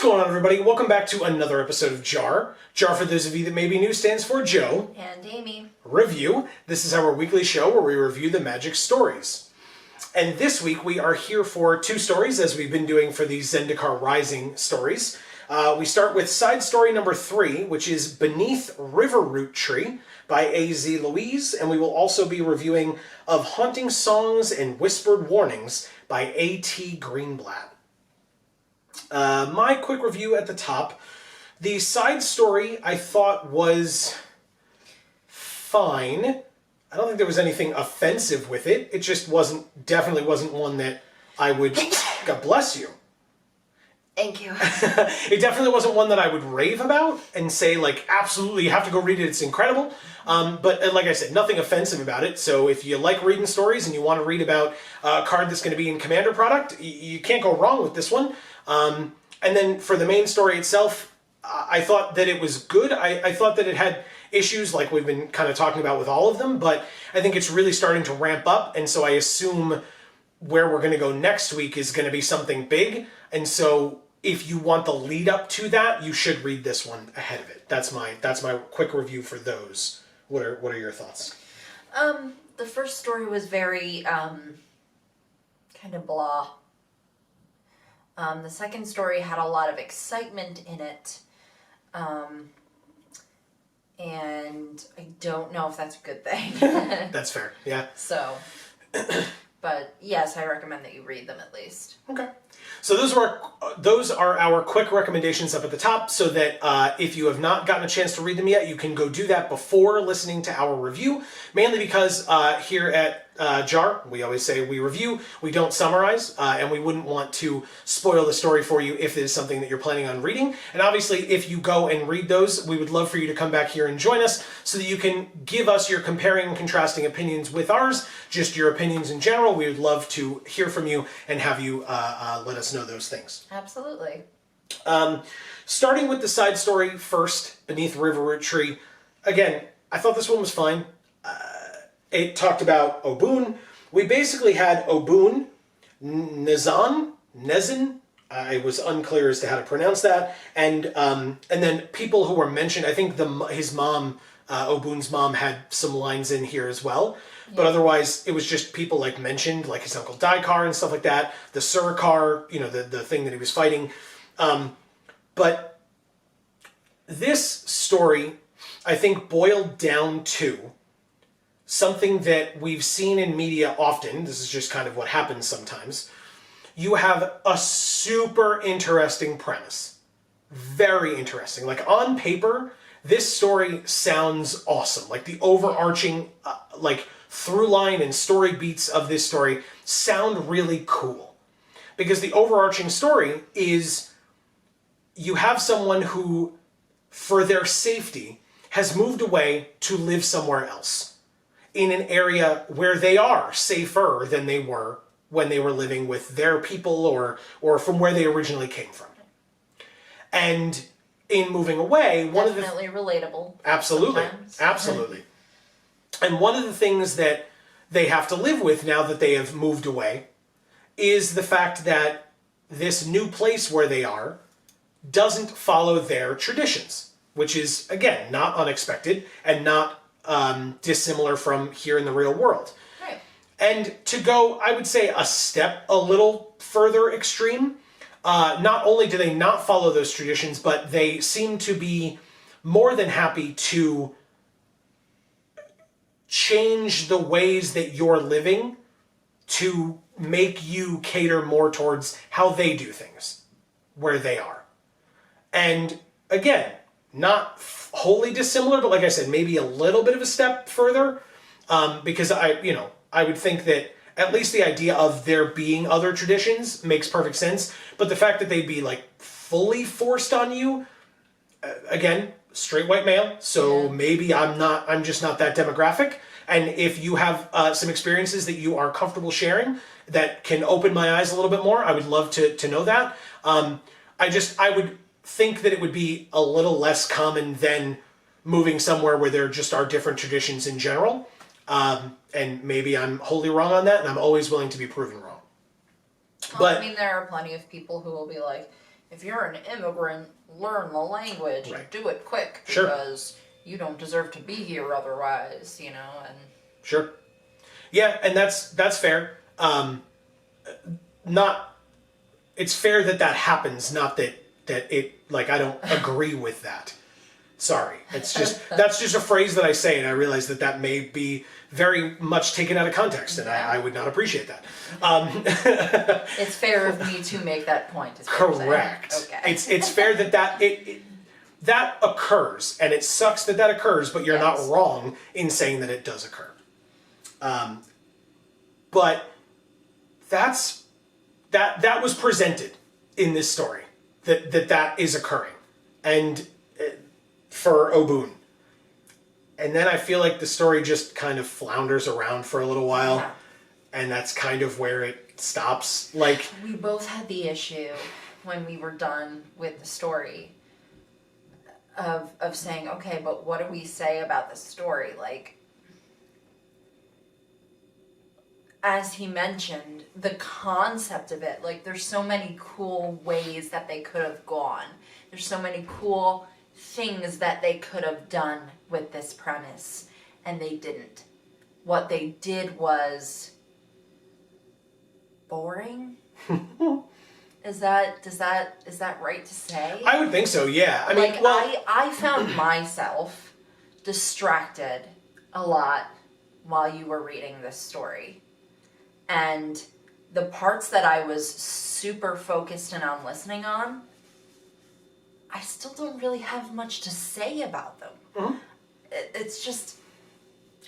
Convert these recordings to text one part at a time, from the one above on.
What's going on, everybody? Welcome back to another episode of JaAR. JaAR, for those of you that may be new, stands for Joe. And Amy. Review. This is our weekly show where we review the Magic stories. And this week we are here for two stories, as we've been doing for the Zendikar Rising stories. We start with side story number 3, which is Beneath Riverroot Tree by A.Z. Louise, and we will also be reviewing Of Haunting Songs and Whispered Warnings by A.T. Greenblatt. My quick review at the top. The side story I thought was fine. I don't think there was anything offensive with it. It just definitely wasn't one that I would, God bless you. Thank you. It definitely wasn't one that I would rave about and say, like, absolutely, you have to go read it, it's incredible. But like I said, nothing offensive about it. So if you like reading stories and you want to read about a card that's going to be in Commander product, you can't go wrong with this one. And then for the main story itself, I thought that it was good. I thought that it had issues like we've been kind of talking about with all of them, but I think it's really starting to ramp up, and so I assume where we're going to go next week is going to be something big, and so if you want the lead up to that, you should read this one ahead of it. That's my quick review for those. What are your thoughts? The first story was very kind of blah. The second story had a lot of excitement in it. And I don't know if that's a good thing. That's fair, yeah. So, but yes, I recommend that you read them at least. Okay. So those are our quick recommendations up at the top, so that if you have not gotten a chance to read them yet, you can go do that before listening to our review, mainly because here at JaAR, we always say we review, we don't summarize, and we wouldn't want to spoil the story for you if it is something that you're planning on reading. And obviously, if you go and read those, we would love for you to come back here and join us so that you can give us your comparing and contrasting opinions with ours, just your opinions in general. We would love to hear from you and have you let us know those things. Absolutely. Starting with the side story first, Beneath Riverroot Tree. Again, I thought this one was fine. It talked about Obun. We basically had Obun, Nezin. I was unclear as to how to pronounce that. And then people who were mentioned, I think his mom, Obun's mom, had some lines in here as well. Yeah. But otherwise, it was just people like mentioned, like his uncle Daikar and stuff like that. The Surikar, the thing that he was fighting. But this story, I think, boiled down to something that we've seen in media often. This is just kind of what happens sometimes. You have a super interesting premise. Very interesting. Like, on paper, this story sounds awesome. Like, the overarching, through line and story beats of this story sound really cool. Because the overarching story is you have someone who, for their safety, has moved away to live somewhere else, in an area where they are safer than they were when they were living with their people or from where they originally came from. And in moving away, definitely relatable. Absolutely. Sometimes. Absolutely. And one of the things that they have to live with now that they have moved away is the fact that this new place where they are doesn't follow their traditions, which is, again, not unexpected and not dissimilar from here in the real world. Right. And to go, I would say, a step a little further extreme, not only do they not follow those traditions, but they seem to be more than happy to change the ways that you're living to make you cater more towards how they do things, where they are. And again, not wholly dissimilar, but like I said, maybe a little bit of a step further, because I would think that at least the idea of there being other traditions makes perfect sense, but the fact that they'd be like fully forced on you, again, straight white male, so maybe I'm just not that demographic, and if you have some experiences that you are comfortable sharing that can open my eyes a little bit more, I would love to know that. I would think that it would be a little less common than moving somewhere where there just are different traditions in general. And maybe I'm wholly wrong on that, and I'm always willing to be proven wrong. Well, but I mean, there are plenty of people who will be like, if you're an immigrant, learn the language and Right. do it quick Sure. because you don't deserve to be here otherwise, and Sure. Yeah, and that's fair. Not, it's fair that happens, not that it, like, I don't agree with that. Sorry. It's just, that's just a phrase that I say, and I realize that may be very much taken out of context, and I would not appreciate that. it's fair of me to make that point. Is what you're saying. Correct. Okay. It's fair that occurs, and it sucks that occurs, but you're Yes. not wrong in saying that it does occur. But that was presented in this story, that is occurring, and for Obun. And then I feel like the story just kind of flounders around for a little while, Yeah. and that's kind of where it stops. Like, We both had the issue when we were done with the story of saying, okay, but what do we say about the story? Like, as he mentioned, the concept of it, like, there's so many cool ways that they could have gone. There's so many cool things that they could have done with this premise, and they didn't. What they did was boring. Is that right to say? I would think so, yeah. I mean, like, well, I found myself distracted a lot while you were reading this story. And the parts that I was super focused in on listening on, I still don't really have much to say about them. Mhm. It's just,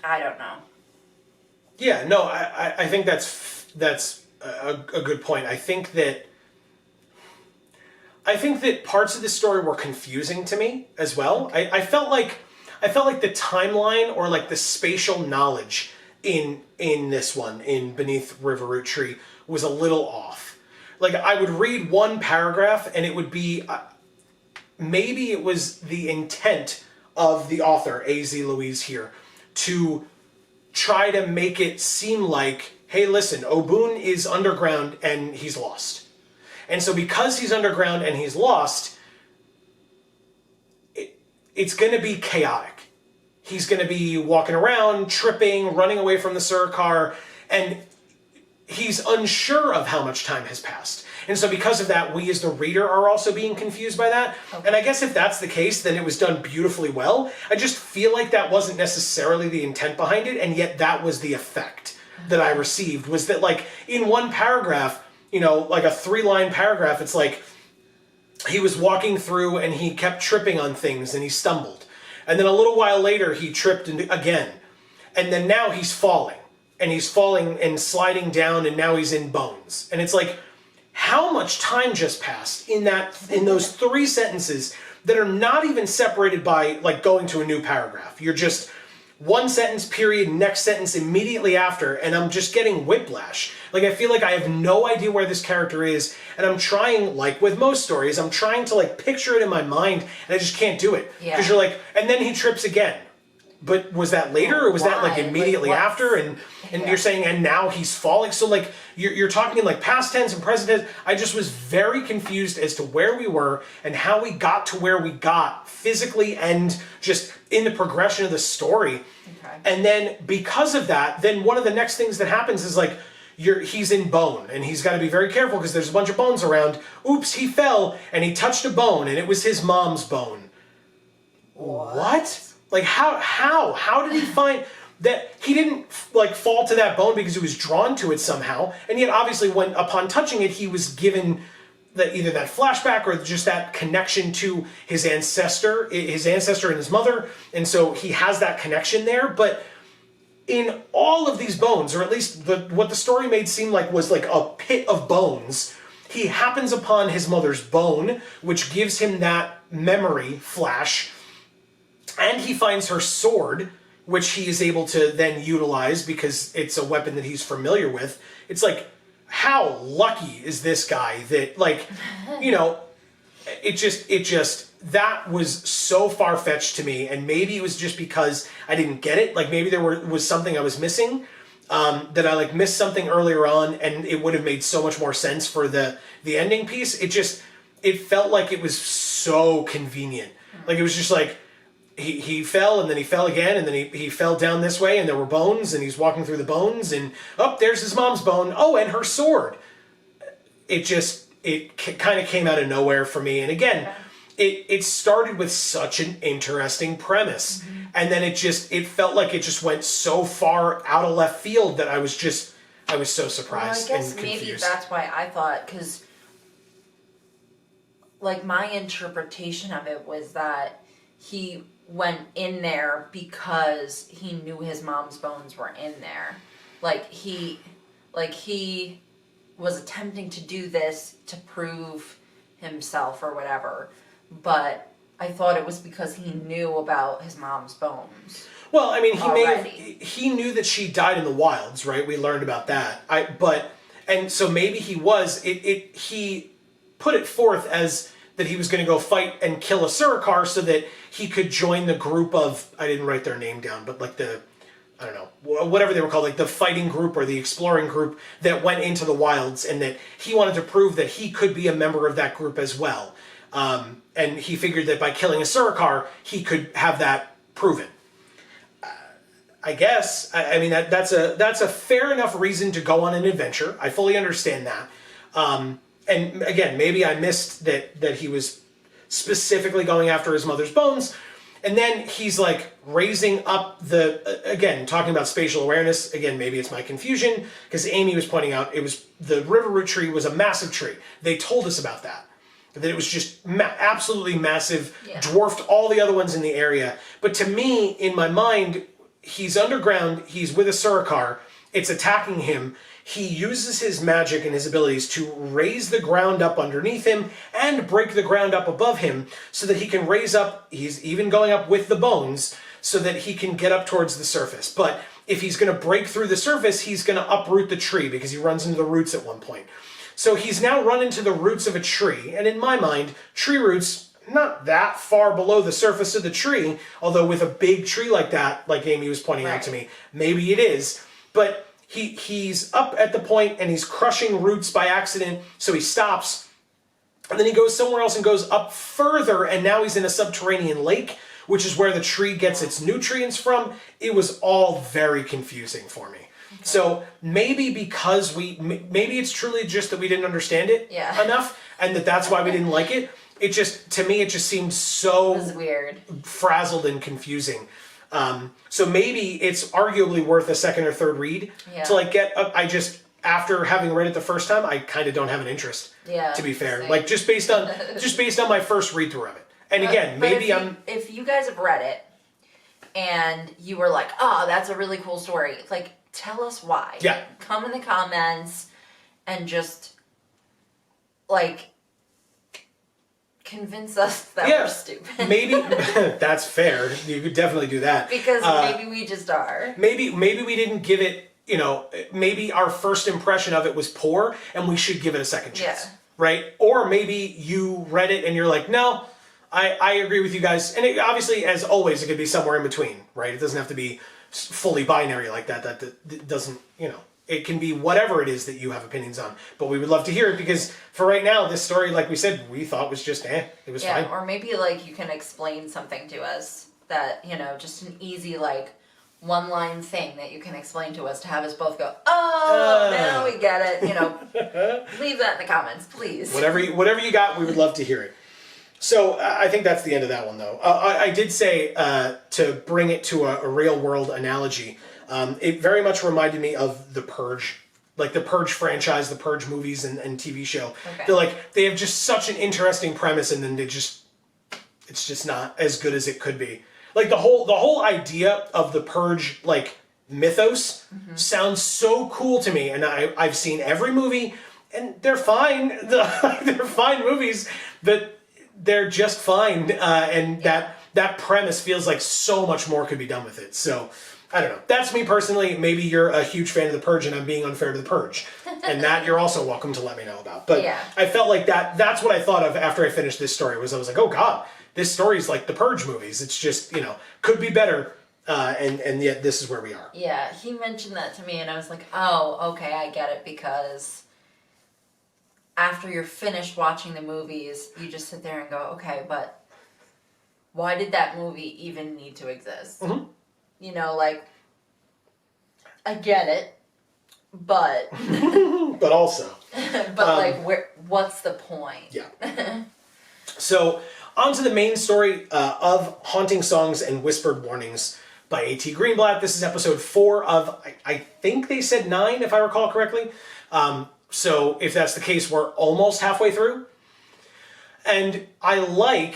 I don't know. yeah, no, I think that's a good point. I think that parts of the story were confusing to me as well. I felt like the timeline, or like the spatial knowledge in this one, in Beneath Riverroot Tree, was a little off. Like, I would read one paragraph and it would be, maybe it was the intent of the author, A.Z. Louise here, to try to make it seem like, hey, listen, Obun is underground and he's lost. And so because he's underground and he's lost, it's going to be chaotic. He's going to be walking around, tripping, running away from the Surikar, and he's unsure of how much time has passed. And so because of that, we as the reader are also being confused by that. Okay. And I guess if that's the case, then it was done beautifully well. I just feel like that wasn't necessarily the intent behind it, and yet that was the effect that I received, was that, like, in one paragraph, like a 3-line paragraph, it's like he was walking through and he kept tripping on things and he stumbled. And then a little while later, he tripped again. And then now he's falling. And he's falling and sliding down, and now he's in bones. And it's like, how much time just passed in those 3 sentences that are not even separated by, like, going to a new paragraph? You're just one sentence, period, next sentence immediately after, and I'm just getting whiplash. Like, I feel like I have no idea where this character is, and I'm trying, like with most stories, I'm trying to, like, picture it in my mind, and I just can't do it. Yeah. Because you're like, and then he trips again. But was that later, or was that, like, immediately after? And you're saying, and now he's falling? So, like, you're talking in, like, past tense and present tense. I just was very confused as to where we were and how we got to where we got physically and just in the progression of the story. Okay. And then because of that, then one of the next things that happens is, like, he's in bone, and he's got to be very careful because there's a bunch of bones around. Oops, he fell, and he touched a bone, and it was his mom's bone. What? Like, how did he find that? He didn't, like, fall to that bone because he was drawn to it somehow, and yet obviously upon touching it, he was given either that flashback or just that connection to his ancestor and his mother, and so he has that connection there. But in all of these bones, or at least what the story made seem like was like a pit of bones, he happens upon his mother's bone, which gives him that memory flash. And he finds her sword, which he is able to then utilize because it's a weapon that he's familiar with. It's like, how lucky is this guy that, like, it just, that was so far-fetched to me. And maybe it was just because I didn't get it. Like, maybe there was something I was missing, that I, like, missed something earlier on, and it would have made so much more sense for the ending piece. it felt like it was so convenient. Like, it was just like, he fell, and then he fell again, and then he fell down this way, and there were bones, and he's walking through the bones, and, oh, there's his mom's bone. Oh, and her sword. It kind of came out of nowhere for me. And again, it started with such an interesting premise. And then it felt like it just went so far out of left field that I was so surprised and confused. Maybe that's why I thought, because, like, my interpretation of it was that he went in there because he knew his mom's bones were in there. Like he was attempting to do this to prove himself or whatever, but I thought it was because he knew about his mom's bones. Well, I mean, he knew that she died in the wilds, right? We learned about that. And so maybe he put it forth as that he was going to go fight and kill a Surikar so that he could join the group of, I didn't write their name down, but like I don't know, whatever they were called, like the fighting group or the exploring group that went into the wilds, and that he wanted to prove that he could be a member of that group as well. And he figured that by killing a Surikar, he could have that proven. I guess, I mean, that's a fair enough reason to go on an adventure. I fully understand that. And again, maybe I missed that he was specifically going after his mother's bones. And then he's like raising up again, talking about spatial awareness. Again, maybe it's my confusion, because Amy was pointing out the Riverroot tree was a massive tree. They told us about that. That it was just absolutely massive, dwarfed all the other ones in the area. But to me, in my mind, he's underground, he's with a Surikar, it's attacking him. He uses his magic and his abilities to raise the ground up underneath him and break the ground up above him so that he can raise up, he's even going up with the bones, so that he can get up towards the surface. But if he's going to break through the surface, he's going to uproot the tree because he runs into the roots at one point. So he's now run into the roots of a tree, and in my mind, tree roots, not that far below the surface of the tree, although with a big tree like that, like Amy was pointing out to me, maybe it is, but he's up at the point and he's crushing roots by accident, so he stops, and then he goes somewhere else and goes up further, and now he's in a subterranean lake, which is where the tree gets its nutrients from. It was all very confusing for me. Okay. So maybe because maybe it's truly just that we didn't understand it enough, and that's why we didn't like it. To me, it just seemed so weird, frazzled and confusing. So maybe it's arguably worth a second or third read to like get up. After having read it the first time, I kind of don't have an interest. Yeah. To be fair, same. Like just based on my first read through of it. And again, maybe if you guys have read it and you were like, oh, that's a really cool story, like tell us why. Yeah. Come in the comments and just like convince us that we're stupid. Maybe that's fair. You could definitely do that. Because maybe we just are. Maybe we didn't give it, maybe our first impression of it was poor and we should give it a second chance. Yeah. Right? Or maybe you read it and you're like, no, I agree with you guys. And obviously, as always, it could be somewhere in between, right? It doesn't have to be fully binary like that. That doesn't, it can be whatever it is that you have opinions on. But we would love to hear it, because for right now, this story, like we said, we thought was just, it was fine. Or maybe like you can explain something to us that, just an easy like one-line thing that you can explain to us to have us both go, oh, now we get it. Leave that in the comments, please. Whatever you got, we would love to hear it. So I think that's the end of that one, though. I did say to bring it to a real-world analogy. It very much reminded me of The Purge, like the Purge franchise, the Purge movies and TV show. Okay. They have just such an interesting premise, and then it's just not as good as it could be. Like the whole idea of the Purge, like mythos, sounds so cool to me, and I've seen every movie, and they're fine. They're fine movies, but they're just fine, and that premise feels like so much more could be done with it. So I don't know. That's me personally. Maybe you're a huge fan of The Purge and I'm being unfair to The Purge. And that you're also welcome to let me know about. But I felt like that's what I thought of after I finished this story. I was like, oh God, this story's like the Purge movies. It's just, could be better. And yet this is where we are. Yeah, he mentioned that to me and I was like, oh, okay, I get it, because after you're finished watching the movies, you just sit there and go, okay, but why did that movie even need to exist? Mm-hmm. You know, like, I get it, but But also, what's the point? yeah. So, on to the main story of Haunting Songs and Whispered Warnings by A.T. Greenblatt. This is episode 4 of, I think they said 9, if I recall correctly. So, if that's the case, we're almost halfway through. And I like,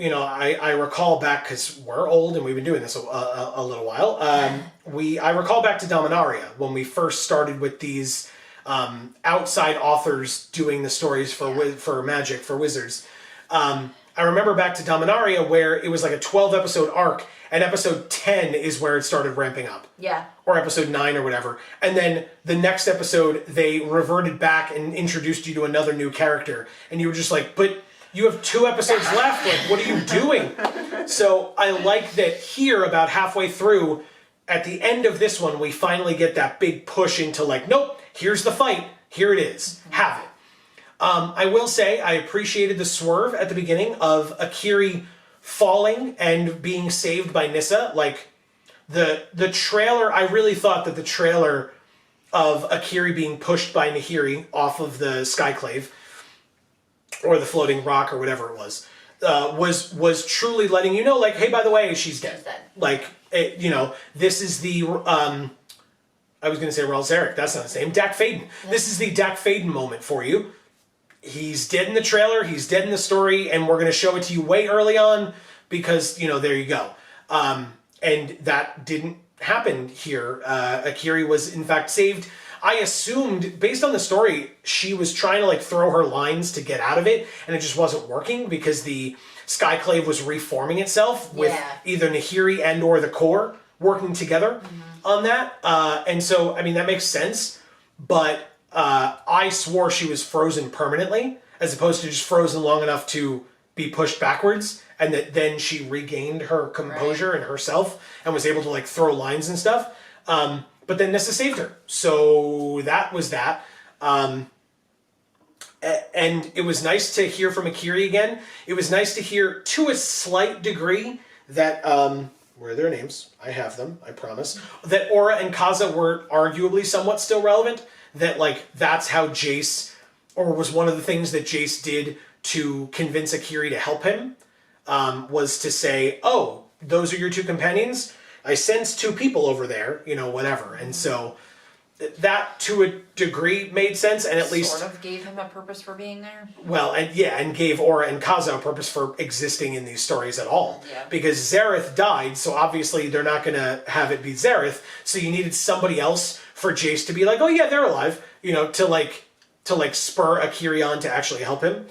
I recall back, because we're old and we've been doing this a little while, I recall back to Dominaria, when we first started with these outside authors doing the stories for Magic, for Wizards. I remember back to Dominaria where it was like a 12 episode arc, and episode 10 is where it started ramping up. Yeah. Or episode 9 or whatever. And then the next episode, they reverted back and introduced you to another new character. And you were just like, but you have 2 episodes left. Like, what are you doing? So I like that here, about halfway through, at the end of this one, we finally get that big push into like, nope, here's the fight. Here it is. Have it. I will say I appreciated the swerve at the beginning of Akiri falling and being saved by Nissa. Like, the trailer, I really thought that the trailer of Akiri being pushed by Nahiri off of the Skyclave, or the floating rock, or whatever it was truly letting you know, like, hey, by the way, she's dead. She's dead. Like, this is the, I was going to say Raul Zarek, that's not his name, Dak Faden. Yeah. This is the Dak Faden moment for you. He's dead in the trailer, he's dead in the story, and we're going to show it to you way early on, because, there you go. And that didn't happen here. Akiri was, in fact, saved. I assumed, based on the story, she was trying to, like, throw her lines to get out of it, and it just wasn't working, because the Skyclave was reforming itself with either Nahiri and or the core working together on that. And so, I mean, that makes sense, but I swore she was frozen permanently, as opposed to just frozen long enough to be pushed backwards, and that then she regained her composure and herself and was able to, like, throw lines and stuff. But then Nissa saved her. So that was that. And it was nice to hear from Akiri again. It was nice to hear, to a slight degree, that, where are their names? I have them, I promise. That Aura and Kaza were arguably somewhat still relevant. That, like, that's how Jace, or was one of the things that Jace did to convince Akiri to help him, was to say, oh, those are your 2 companions? I sense 2 people over there, whatever. And so that, to a degree, made sense, and at least... Sort of gave him a purpose for being there. Well, and gave Aura and Kaza a purpose for existing in these stories at all. Yeah. Because Zareth died, so obviously they're not going to have it be Zareth, so you needed somebody else for Jace to be like, oh yeah, they're alive, to spur Akiri on to actually help him.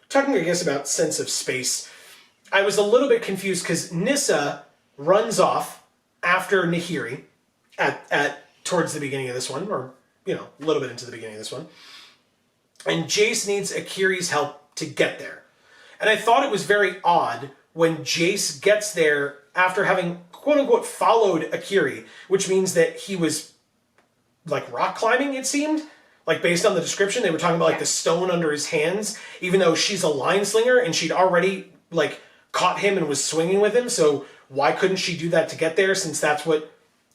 Talking, I guess, about sense of space, I was a little bit confused because Nissa runs off after Nahiri at towards the beginning of this one, or, a little bit into the beginning of this one. And Jace needs Akiri's help to get there. And I thought it was very odd when Jace gets there after having, quote-unquote, followed Akiri, which means that he was, like, rock climbing, it seemed. Like, based on the description, they were talking about, like, the stone under his hands, even though she's a line slinger, and she'd already, like, caught him and was swinging with him, so why couldn't she do that to get there, since that's what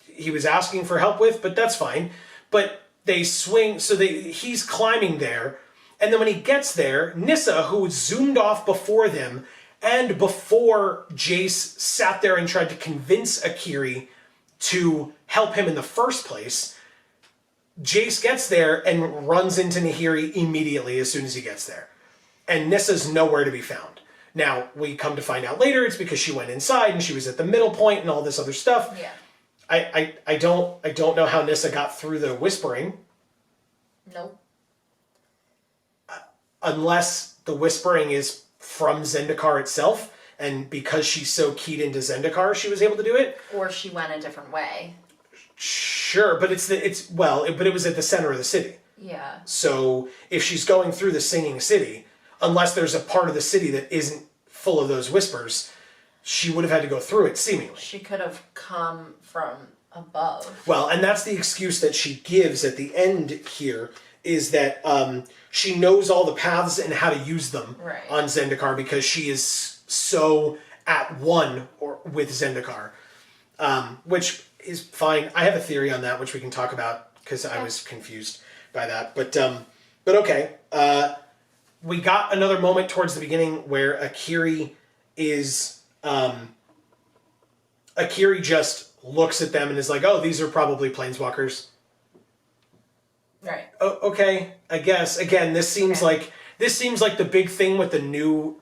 he was asking for help with? But that's fine. But they swing, so he's climbing there, and then when he gets there, Nissa, who zoomed off before them, and before Jace sat there and tried to convince Akiri to help him in the first place, Jace gets there and runs into Nahiri immediately as soon as he gets there. And Nissa's nowhere to be found. Now, we come to find out later it's because she went inside and she was at the middle point and all this other stuff. Yeah. I don't know how Nissa got through the whispering. Nope. Unless the whispering is from Zendikar itself, and because she's so keyed into Zendikar, she was able to do it. Or she went a different way. Sure, but it was at the center of the city. Yeah. So if she's going through the singing city, unless there's a part of the city that isn't full of those whispers, she would have had to go through it, seemingly. She could have come from above. Well, and that's the excuse that she gives at the end here, is that she knows all the paths and how to use them on Zendikar because she is so at one with Zendikar, which is fine. I have a theory on that, which we can talk about because I was confused by that. But okay. We got another moment towards the beginning where Akiri just looks at them and is like, "Oh, these are probably planeswalkers." Right. Oh, okay, I guess. Again, this seems like the big thing with the new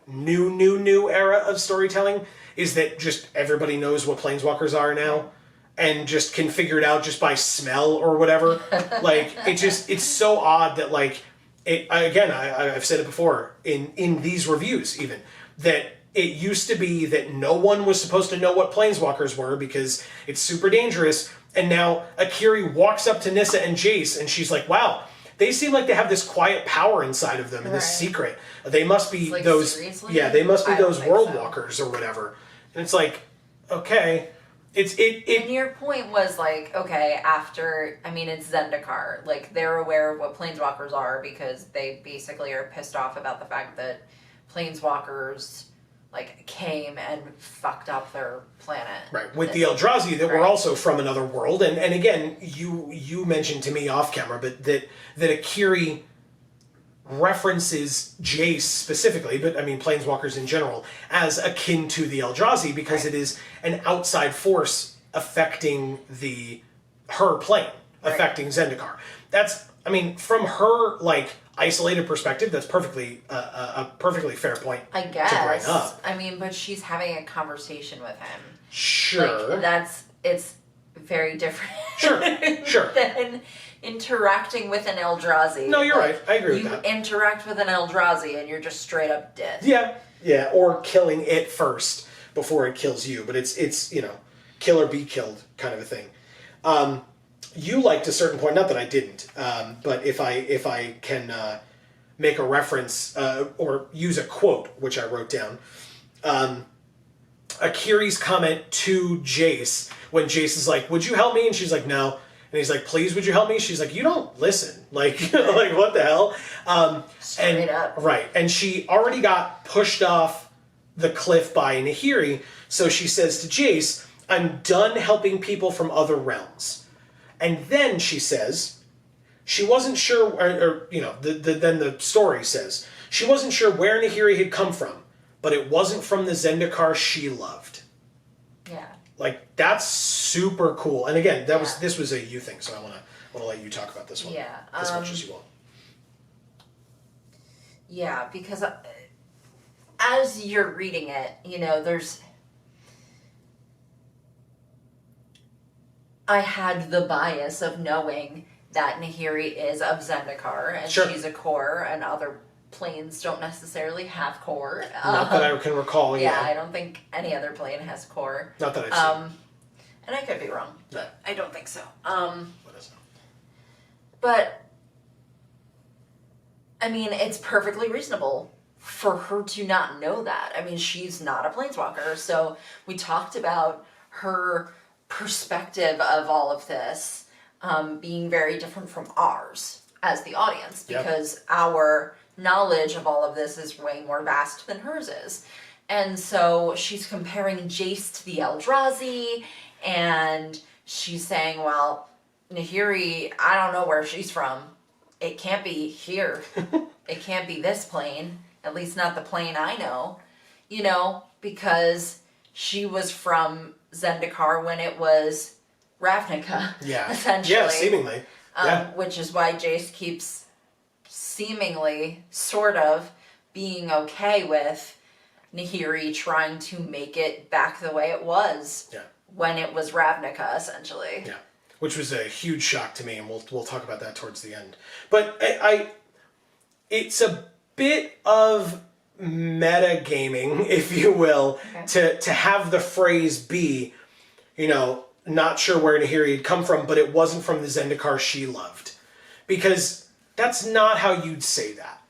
era of storytelling is that just everybody knows what planeswalkers are now, and just can figure it out just by smell or whatever. Like it's so odd that like it. I've said it before in these reviews even that. It used to be that no one was supposed to know what planeswalkers were because it's super dangerous. And now Akiri walks up to Nissa and Jace and she's like, wow, they seem like they have this quiet power inside of them and this secret. They must be like, those, seriously? yeah, they must be those world so. walkers or whatever. And it's like, okay. And your point was like, okay, after, I mean, it's Zendikar. Like, they're aware of what planeswalkers are because they basically are pissed off about the fact that planeswalkers like came and fucked up their planet. Right, with the Eldrazi that were also from another world, and again, you mentioned to me off camera, but that Akiri references Jace specifically, but I mean planeswalkers in general, as akin to the Eldrazi because it is an outside force affecting her plane, affecting Zendikar. That's, I mean, from her like isolated perspective, that's perfectly a perfectly fair point. I guess. To bring up. I mean, but she's having a conversation with him. Sure. Like, it's very different. Sure. Than interacting with an Eldrazi. No, you're right. I agree with that. You interact with an Eldrazi and you're just straight up dead. Yeah, or killing it first before it kills you. But it's kill or be killed kind of a thing. You liked a certain point, not that I didn't, but if I can make a reference or use a quote, which I wrote down, Akiri's comment to Jace when Jace is like, "Would you help me?" and she's like, "No," and he's like, "Please, would you help me?" She's like, "You don't listen, like like what the hell?" Straight up, right? And she already got pushed off the cliff by Nahiri, so she says to Jace, "I'm done helping people from other realms." And then she says, she wasn't sure, then the story says, she wasn't sure where Nahiri had come from, but it wasn't from the Zendikar she loved. Yeah. Like, that's super cool. And again, this was a you thing, so I want to let you talk about this one. Yeah. As much as you want. Yeah, because as you're reading it, I had the bias of knowing that Nahiri is of Zendikar, and she's a core, and other planes don't necessarily have core. Not that I can recall, yeah. I don't think any other plane has core. Not that I've seen. And I could be wrong, but I don't think so. What is it? But, I mean, it's perfectly reasonable for her to not know that. I mean, she's not a planeswalker, so we talked about her perspective of all of this being very different from ours as the audience because our knowledge of all of this is way more vast than hers is. And so she's comparing Jace to the Eldrazi, and she's saying, well, Nahiri, I don't know where she's from. It can't be here. It can't be this plane, at least not the plane I know, because she was from Zendikar when it was Ravnica, essentially. Yeah, seemingly. Which is why Jace keeps seemingly, sort of, being okay with Nahiri trying to make it back the way it was when it was Ravnica, essentially. Yeah, which was a huge shock to me, and we'll talk about that towards the end. But it's a bit of metagaming, if you will, to have the phrase be, not sure where Nahiri had come from, but it wasn't from the Zendikar she loved. Because that's not how you'd say that.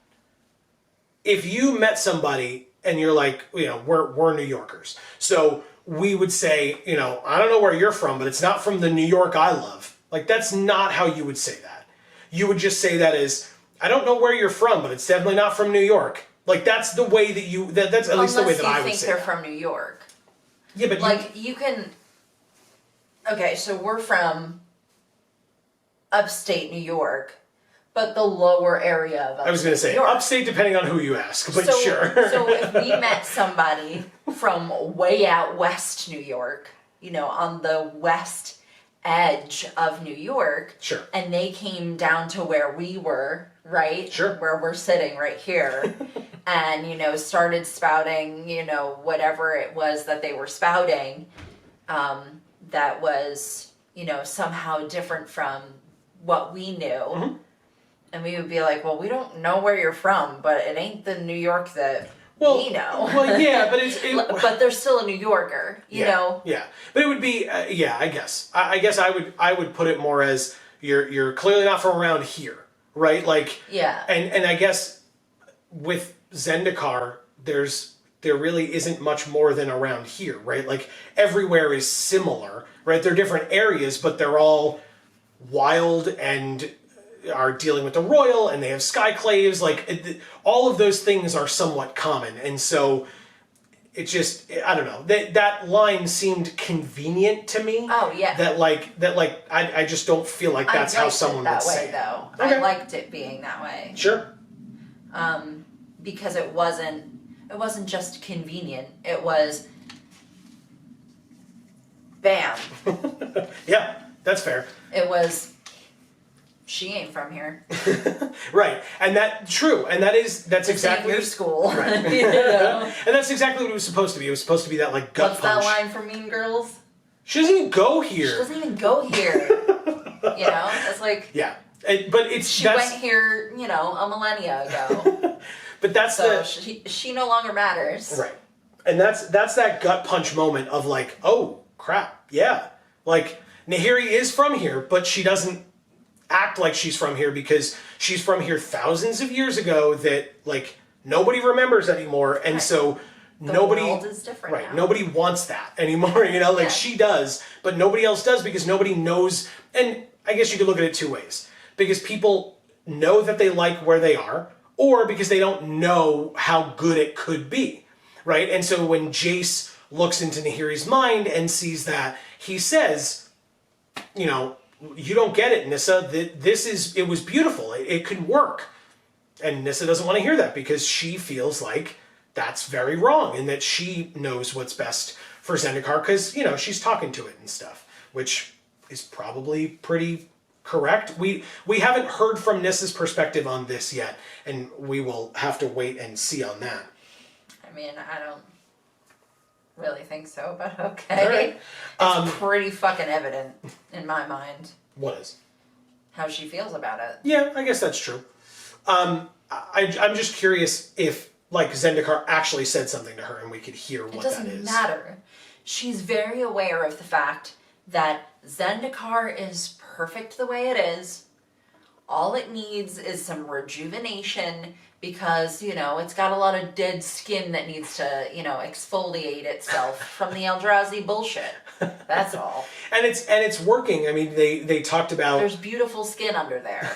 If you met somebody and you're like, we're New Yorkers, so we would say, you know, I don't know where you're from, but it's not from the New York I love. Like, that's not how you would say that. You would just say that as, I don't know where you're from, but it's definitely not from New York. Like, that's the way that you, that's at least the way that I would say Unless you think they're from New York. Yeah, but like, you can, okay, so we're from upstate New York, but the lower area of upstate I was going to say, New York. upstate depending on who you ask, but so, sure. So if we met somebody from way out west New York, you know, on the west edge of New York, Sure. and they came down to where we were, right? Sure. Where we're sitting right here, and, you know, started spouting, you know, whatever it was that they were spouting, that was, you know, somehow different from what we knew. Mm-hmm. And we would be like, well, we don't know where you're from, but it ain't the New York that we know. Well, yeah, but but they're still a New Yorker, you know. Yeah, but it would be yeah. I guess I would put it more as you're clearly not from around here, right? Like Yeah. And I guess with Zendikar, there really isn't much more than around here, right? Like everywhere is similar, right? They're different areas, but they're all wild and are dealing with the royal, and they have skyclaves. Like all of those things are somewhat common, and so it just, I don't know, that line seemed convenient to me. Oh yeah. That I just don't feel like that's how someone would say it. Though. Okay. I liked it being that way. Sure. Because it wasn't just convenient. It was bam. Yeah, that's fair. It was, she ain't from here. Right, and that's exactly your school. Right. You know? And that's exactly what it was supposed to be. It was supposed to be that like gut What's punch. that line from Mean Girls? She doesn't even go here. She doesn't even go here. You know, it's like Yeah, but she went here, you know, a millennia ago. But that's so she no longer matters. Right, and that's that gut punch moment of like, oh crap, yeah, like Nahiri is from here, but she doesn't act like she's from here because she's from here thousands of years ago that like nobody remembers anymore, and so nobody world is different now. Nobody wants that anymore, you know, like Yeah. she does, but nobody else does because nobody knows. And I guess you could look at it two ways, because people know that they like where they are, or because they don't know how good it could be, right? And so when Jace looks into Nahiri's mind and sees that, he says, you know, you don't get it, Nissa. It was beautiful. It could work. And Nissa doesn't want to hear that because she feels like that's very wrong and that she knows what's best for Zendikar because, you know, she's talking to it and stuff, which is probably pretty correct. We haven't heard from Nissa's perspective on this yet, and we will have to wait and see on that. I mean, I don't really think so, but okay. All right. It's pretty fucking evident in my mind What is? how she feels about it. Yeah, I guess that's true. I'm just curious if, like, Zendikar actually said something to her and we could hear what that is. It doesn't matter. She's very aware of the fact that Zendikar is perfect the way it is. All it needs is some rejuvenation because, you know, it's got a lot of dead skin that needs to, you know, exfoliate itself from the Eldrazi bullshit. That's all. And it's working. I mean, they talked about... There's beautiful skin under there.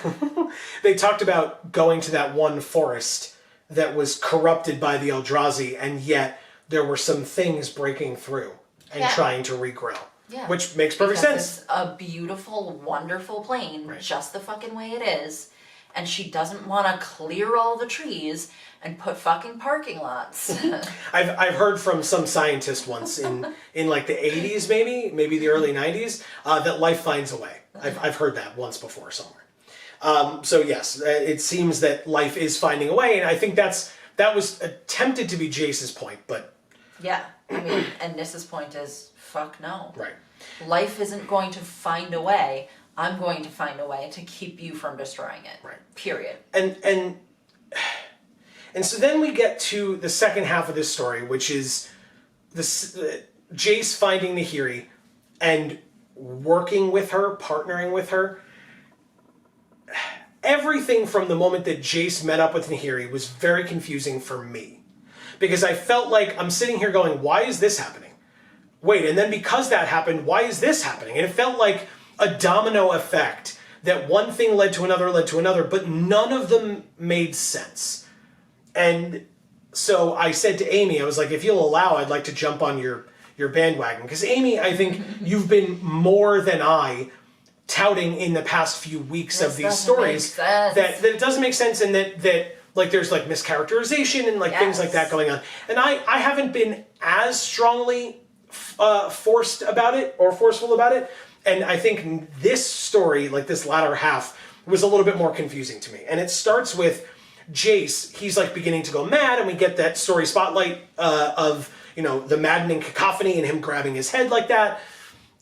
They talked about going to that one forest that was corrupted by the Eldrazi, and yet there were some things breaking through and trying to regrow. Yeah. Which makes perfect sense. It's a beautiful, wonderful plane, just the fucking way it is. And she doesn't want to clear all the trees and put fucking parking lots. I've heard from some scientist once in like the 80s, maybe the early 90s, that life finds a way. I've heard that once before somewhere. So yes, it seems that life is finding a way, and I think that was attempted to be Jace's point, but... Yeah, I mean, and Nissa's point is, fuck no. Right. Life isn't going to find a way. I'm going to find a way to keep you from destroying it. Right. Period. And so then we get to the second half of this story, which is Jace finding Nahiri and working with her, partnering with her. Everything from the moment that Jace met up with Nahiri was very confusing for me. Because I felt like I'm sitting here going, why is this happening? wait, and then because that happened, why is this happening? And it felt like a domino effect that one thing led to another, but none of them made sense. And so I said to Amy, I was like, if you'll allow, I'd like to jump on your bandwagon. Because Amy, I think you've been more than I touting in the past few weeks of these stories that it doesn't make sense, and that like there's like mischaracterization and like things like that going on. And I haven't been as strongly forceful about it. And I think this story, like this latter half, was a little bit more confusing to me. And it starts with Jace. He's like beginning to go mad, and we get that story spotlight of, you know, the maddening cacophony and him grabbing his head like that.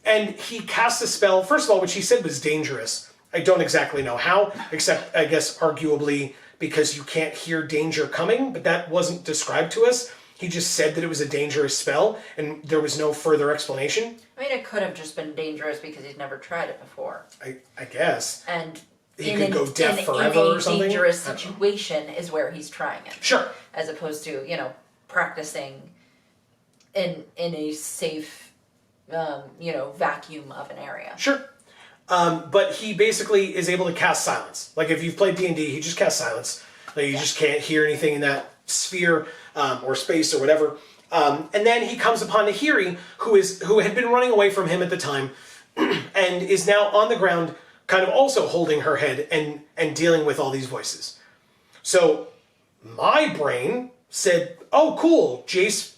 And he casts a spell, first of all, which he said was dangerous. I don't exactly know how, except I guess arguably because you can't hear danger coming, but that wasn't described to us. He just said that it was a dangerous spell, and there was no further explanation. I mean, it could have just been dangerous because he's never tried it before. I guess. And he could go deaf forever or something. In a dangerous situation is where he's trying it. Sure. As opposed to, you know, practicing in a safe, vacuum of an area. Sure. But he basically is able to cast silence. Like if you've played D&D, he just casts silence. Like you just can't hear anything in that sphere or space or whatever. And then he comes upon Nahiri, who had been running away from him at the time, and is now on the ground, kind of also holding her head and dealing with all these voices. So my brain said, oh, cool, Jace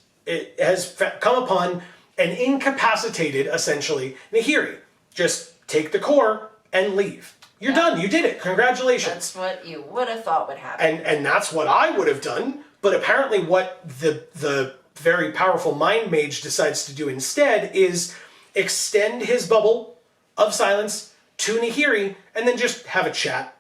has come upon an incapacitated, essentially, Nahiri. Just take the core and leave. You're done. You did it. Congratulations. That's what you would have thought would happen. And that's what I would have done. But apparently what the very powerful mind mage decides to do instead is extend his bubble of silence to Nahiri and then just have a chat.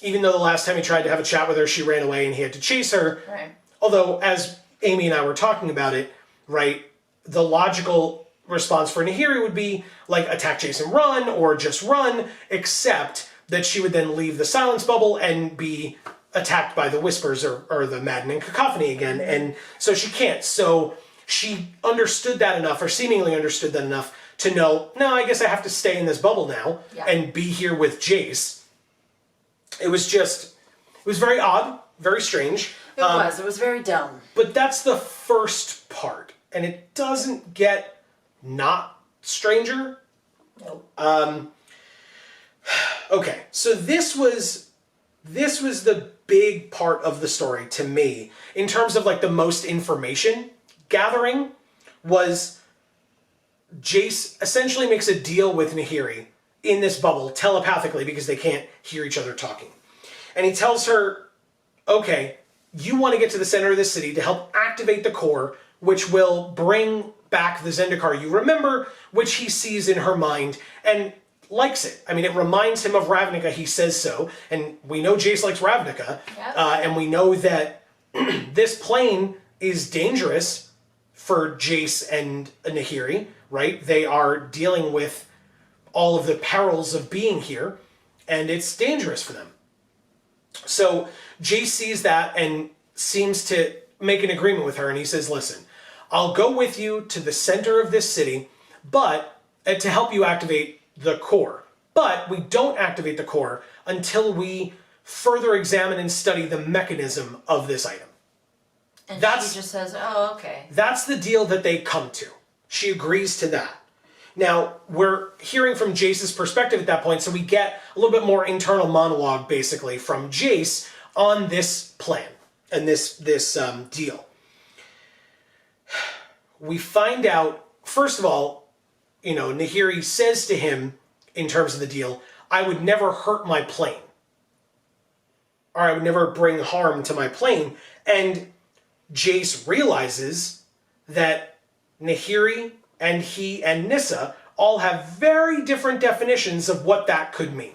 Even though the last time he tried to have a chat with her, she ran away and he had to chase her. Right. Although, as Amy and I were talking about it, right, the logical response for Nahiri would be like attack, chase, and run, or just run, except that she would then leave the silence bubble and be attacked by the whispers or the maddening cacophony again. And so she can't. So she understood that enough, or seemingly understood that enough, to know, no, I guess I have to stay in this bubble now and be here with Jace. It was very odd, very strange. It was very dumb. But that's the first part. And it doesn't get not stranger. Nope. Okay, so this was the big part of the story to me in terms of like the most information gathering. Was Jace essentially makes a deal with Nahiri in this bubble telepathically because they can't hear each other talking. And he tells her, okay, you want to get to the center of the city to help activate the core, which will bring back the Zendikar you remember, which he sees in her mind and likes it. I mean, it reminds him of Ravnica, he says so, and we know Jace likes Ravnica, and we know that this plane is dangerous for Jace and Nahiri, right? They are dealing with all of the perils of being here, and it's dangerous for them. So Jace sees that and seems to make an agreement with her, and he says, listen, I'll go with you to the center of this city, but to help you activate the core. But we don't activate the core until we further examine and study the mechanism of this item. And she just says, oh, okay. That's the deal that they come to. She agrees to that. Now, we're hearing from Jace's perspective at that point, so we get a little bit more internal monologue, basically, from Jace on this plan and this deal. We find out, first of all, Nahiri says to him, in terms of the deal, I would never hurt my plane. Or I would never bring harm to my plane. And Jace realizes that Nahiri and he and Nissa all have very different definitions of what that could mean.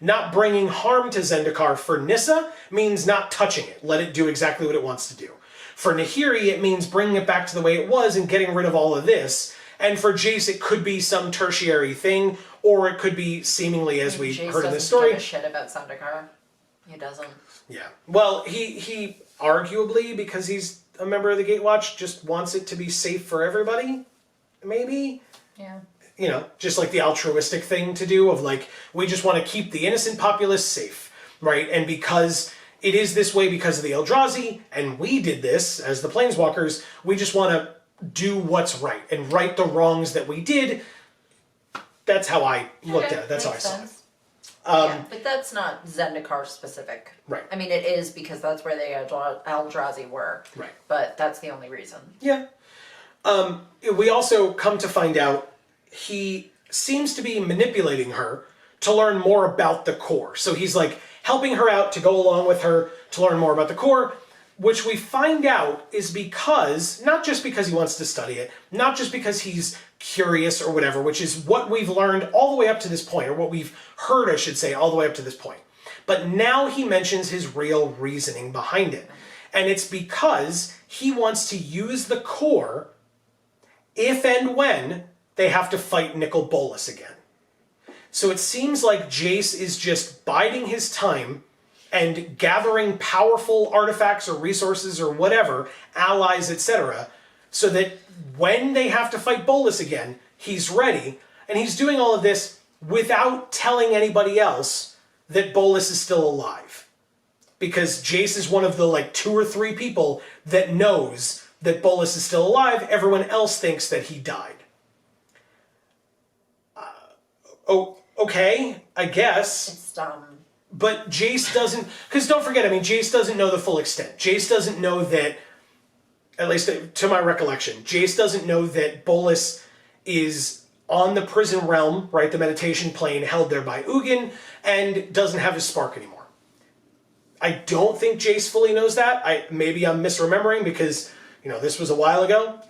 Not bringing harm to Zendikar for Nissa means not touching it. Let it do exactly what it wants to do. For Nahiri, it means bringing it back to the way it was and getting rid of all of this. And for Jace, it could be some tertiary thing, or it could be seemingly, as we heard in this story. Jace doesn't give a shit about Zendikar. He doesn't. Yeah. Well, he arguably, because he's a member of the Gatewatch just wants it to be safe for everybody, maybe. Yeah. You know, just like the altruistic thing to do of like, we just want to keep the innocent populace safe, right? And because it is this way because of the Eldrazi, and we did this as the Planeswalkers, we just want to do what's right and right the wrongs that we did. That's how I looked at it. That's how I saw it. Yeah, but that's not Zendikar specific. Right. I mean, it is because that's where the Eldrazi were. Right. But that's the only reason. Yeah. We also come to find out he seems to be manipulating her to learn more about the core. So he's like helping her out to go along with her to learn more about the core, which we find out is because, not just because he wants to study it, not just because he's curious or whatever, which is what we've learned all the way up to this point, or what we've heard, I should say, all the way up to this point. But now he mentions his real reasoning behind it. And it's because he wants to use the core if and when they have to fight Nicol Bolas again. So it seems like Jace is just biding his time and gathering powerful artifacts or resources or whatever, allies, etc., so that when they have to fight Bolas again, he's ready. And he's doing all of this without telling anybody else that Bolas is still alive. Because Jace is one of the like 2 or 3 people that knows that Bolas is still alive. Everyone else thinks that he died. Okay, I guess. It's dumb. But Jace doesn't, because don't forget, I mean, Jace doesn't know the full extent. Jace doesn't know that, at least to my recollection, Jace doesn't know that Bolas is on the prison realm, right, the meditation plane held there by Ugin, and doesn't have his spark anymore. I don't think Jace fully knows that. Maybe I'm misremembering because, you know, this was a while ago.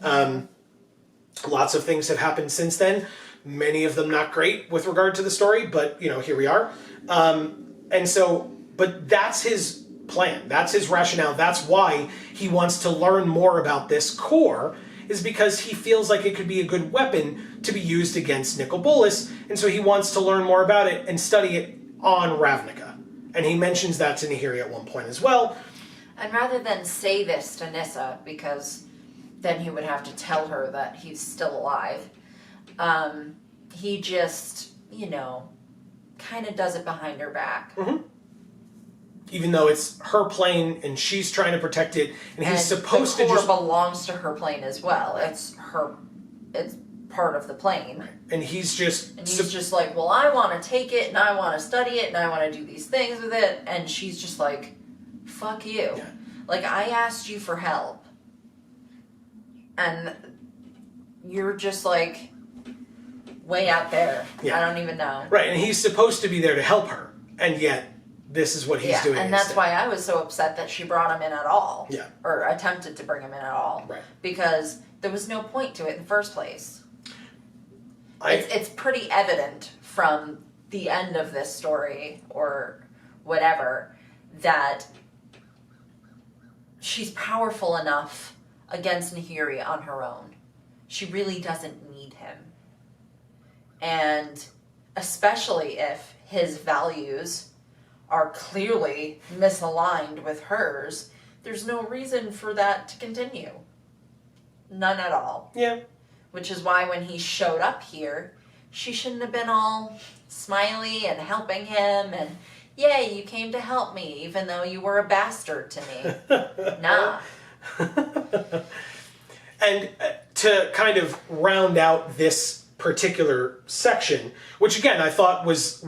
Lots of things have happened since then. Many of them not great with regard to the story, but, you know, here we are. And so, but that's his plan. That's his rationale. That's why he wants to learn more about this core, is because he feels like it could be a good weapon to be used against Nicol Bolas, and so he wants to learn more about it and study it on Ravnica. And he mentions that to Nahiri at one point as well. And rather than say this to Nissa, because then he would have to tell her that he's still alive, he just, you know, kind of does it behind her back. Mm-hmm. Even though it's her plane and she's trying to protect it, and he's supposed to just... the core belongs to her plane as well. It's part of the plane. Right. And he's just... And he's just like, well, I want to take it, and I want to study it, and I want to do these things with it, and she's just like, fuck you. Yeah. Like, I asked you for help, and you're just like... way out there. Yeah. I don't even know. Right, and he's supposed to be there to help her, and yet this is what he's doing. And that's why I was so upset that she brought him in at all. Yeah. Or attempted to bring him in at all. Right. Because there was no point to it in the first place. It's pretty evident from the end of this story, or whatever, that she's powerful enough against Nahiri on her own. She really doesn't need him. And especially if his values are clearly misaligned with hers, there's no reason for that to continue. None at all. Yeah. Which is why when he showed up here, she shouldn't have been all smiley and helping him and, yay, you came to help me, even though you were a bastard to me. Nah. And to kind of round out this particular section, which again I thought was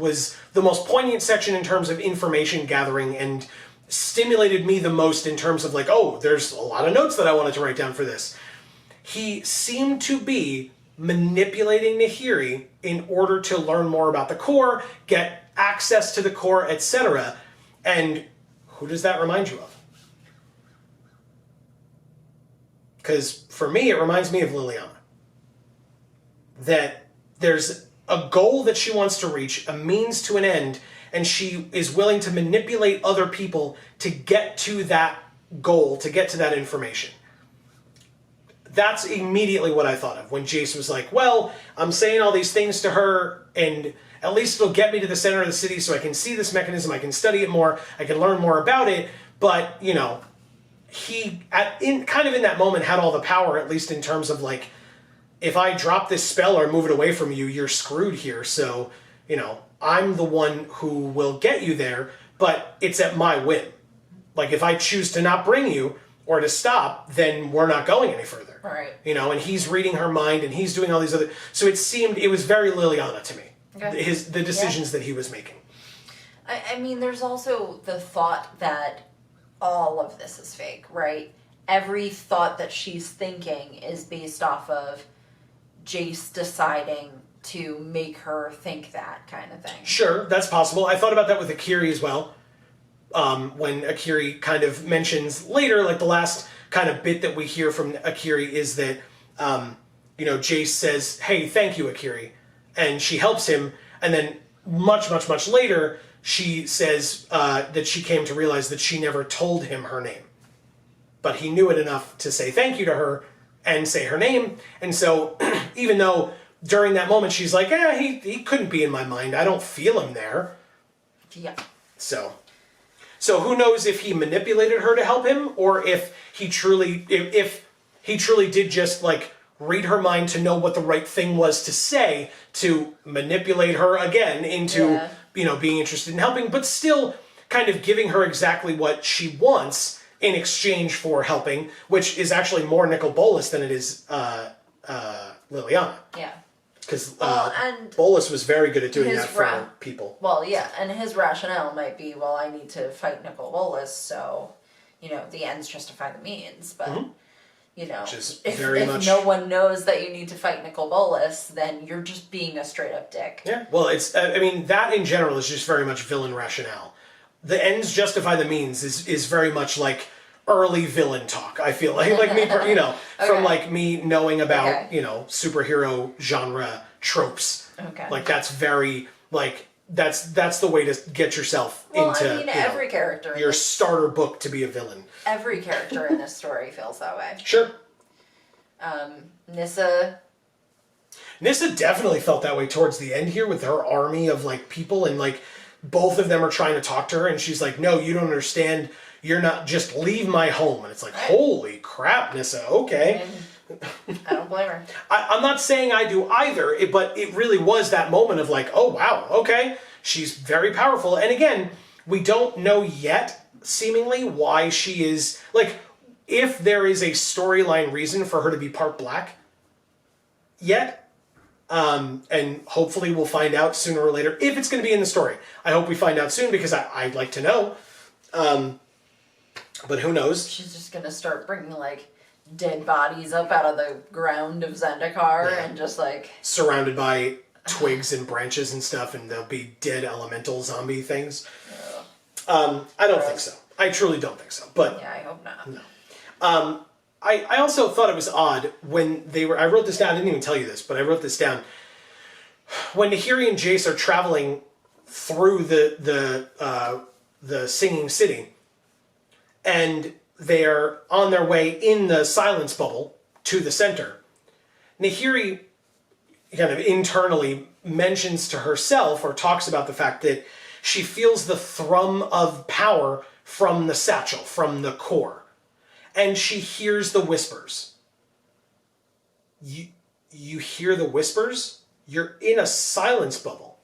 the most poignant section in terms of information gathering and stimulated me the most in terms of like, oh, there's a lot of notes that I wanted to write down for this. He seemed to be manipulating Nahiri in order to learn more about the core, get access to the core, etc. And who does that remind you of? Because for me, it reminds me of Liliana. That there's a goal that she wants to reach, a means to an end, and she is willing to manipulate other people to get to that goal, to get to that information. That's immediately what I thought of when Jace was like, well, I'm saying all these things to her, and at least it'll get me to the center of the city so I can see this mechanism, I can study it more, I can learn more about it, but, you know, he in that moment had all the power, at least in terms of like, if I drop this spell or move it away from you, you're screwed here. So, I'm the one who will get you there, but it's at my whim. Like, if I choose to not bring you or to stop, then we're not going any further. Right. And he's reading her mind and he's doing all these other... So it was very Liliana to me. Okay. The decisions that he was making. I mean, there's also the thought that all of this is fake, right? Every thought that she's thinking is based off of Jace deciding to make her think that kind of thing. Sure, that's possible. I thought about that with Akiri as well. When Akiri kind of mentions later, like the last kind of bit that we hear from Akiri is that, Jace says, hey, thank you, Akiri. And she helps him. And then much, much, much later, she says that she came to realize that she never told him her name. But he knew it enough to say thank you to her and say her name. And so even though during that moment she's like, he couldn't be in my mind. I don't feel him there. Yeah. So who knows if he manipulated her to help him, or if he truly did just like read her mind to know what the right thing was to say to manipulate her again into being interested in helping, but still kind of giving her exactly what she wants in exchange for helping, which is actually more Nicol Bolas than it is Liliana. Yeah. Because and Bolas was very good at doing his that for people. Well, yeah, and his rationale might be, well, I need to fight Nicol Bolas, so, the ends justify the means, but, if no one knows that you need to fight Nicol Bolas, then you're just being a straight-up dick. Yeah, well, it's, that in general is just very much villain rationale. The ends justify the means is very much like early villain talk, I feel like me, okay. From like me knowing about, superhero genre tropes. Okay. Like that's very, like, that's the way to get yourself into, every character your starter book to be a villain. Every character in this story feels that way. Sure. Nissa definitely felt that way towards the end here with her army of like people, and like both of them are trying to talk to her and she's like, no, you don't understand. You're not, just leave my home. And it's like, holy crap, Nissa, okay. I don't blame her. I'm not saying I do either, but it really was that moment of like, oh, wow, okay. She's very powerful. And again, we don't know yet, seemingly, why she is, like, if there is a storyline reason for her to be part black yet. And hopefully we'll find out sooner or later if it's going to be in the story. I hope we find out soon because I'd like to know. But who knows? She's just gonna start bringing like dead bodies up out of the ground of Zendikar and just like surrounded by twigs and branches and stuff, and there'll be dead elemental zombie things. I don't think so. I truly don't think so. But yeah, I hope not. No. I also thought it was odd when they were. I wrote this down. I didn't even tell you this, but I wrote this down. When Nahiri and Jace are traveling through the Singing City, and they're on their way in the silence bubble to the center, Nahiri kind of internally mentions to herself or talks about the fact that she feels the thrum of power from the satchel, from the core. And she hears the whispers. You hear the whispers? You're in a silence bubble.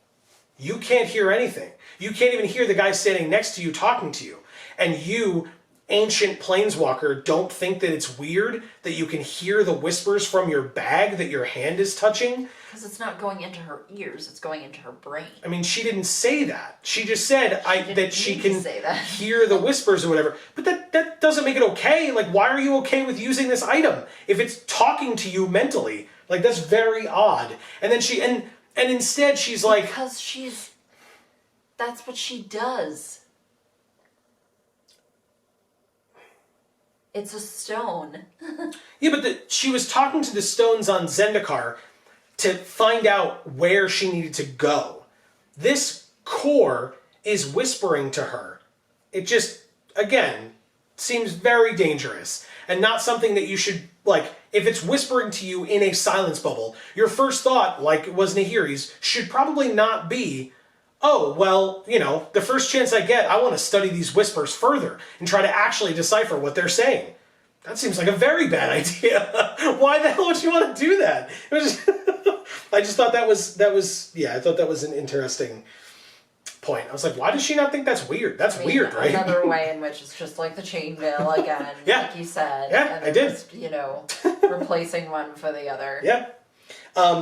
You can't hear anything. You can't even hear the guy standing next to you talking to you. And you, ancient planeswalker, don't think that it's weird that you can hear the whispers from your bag that your hand is touching? Because it's not going into her ears, it's going into her brain. I mean, she didn't say that. She just said that she can say that. hear the whispers or whatever. But that doesn't make it okay. Like, why are you okay with using this item if it's talking to you mentally? Like, that's very odd. And then and instead she's like... Because that's what she does. It's a stone. Yeah, but she was talking to the stones on Zendikar to find out where she needed to go. This core is whispering to her. It just, again, seems very dangerous. And not something that you should, like, if it's whispering to you in a silence bubble, your first thought, like it was Nahiri's, should probably not be, oh, well, the first chance I get, I want to study these whispers further and try to actually decipher what they're saying. That seems like a very bad idea. Why the hell would you want to do that? It was just I just thought that was I thought that was an interesting point. I was like, why does she not think that's weird? That's weird, right? Another way in which it's just like the chain mail again, like you said. Yeah, and I did. Just, replacing one for the other. Yeah.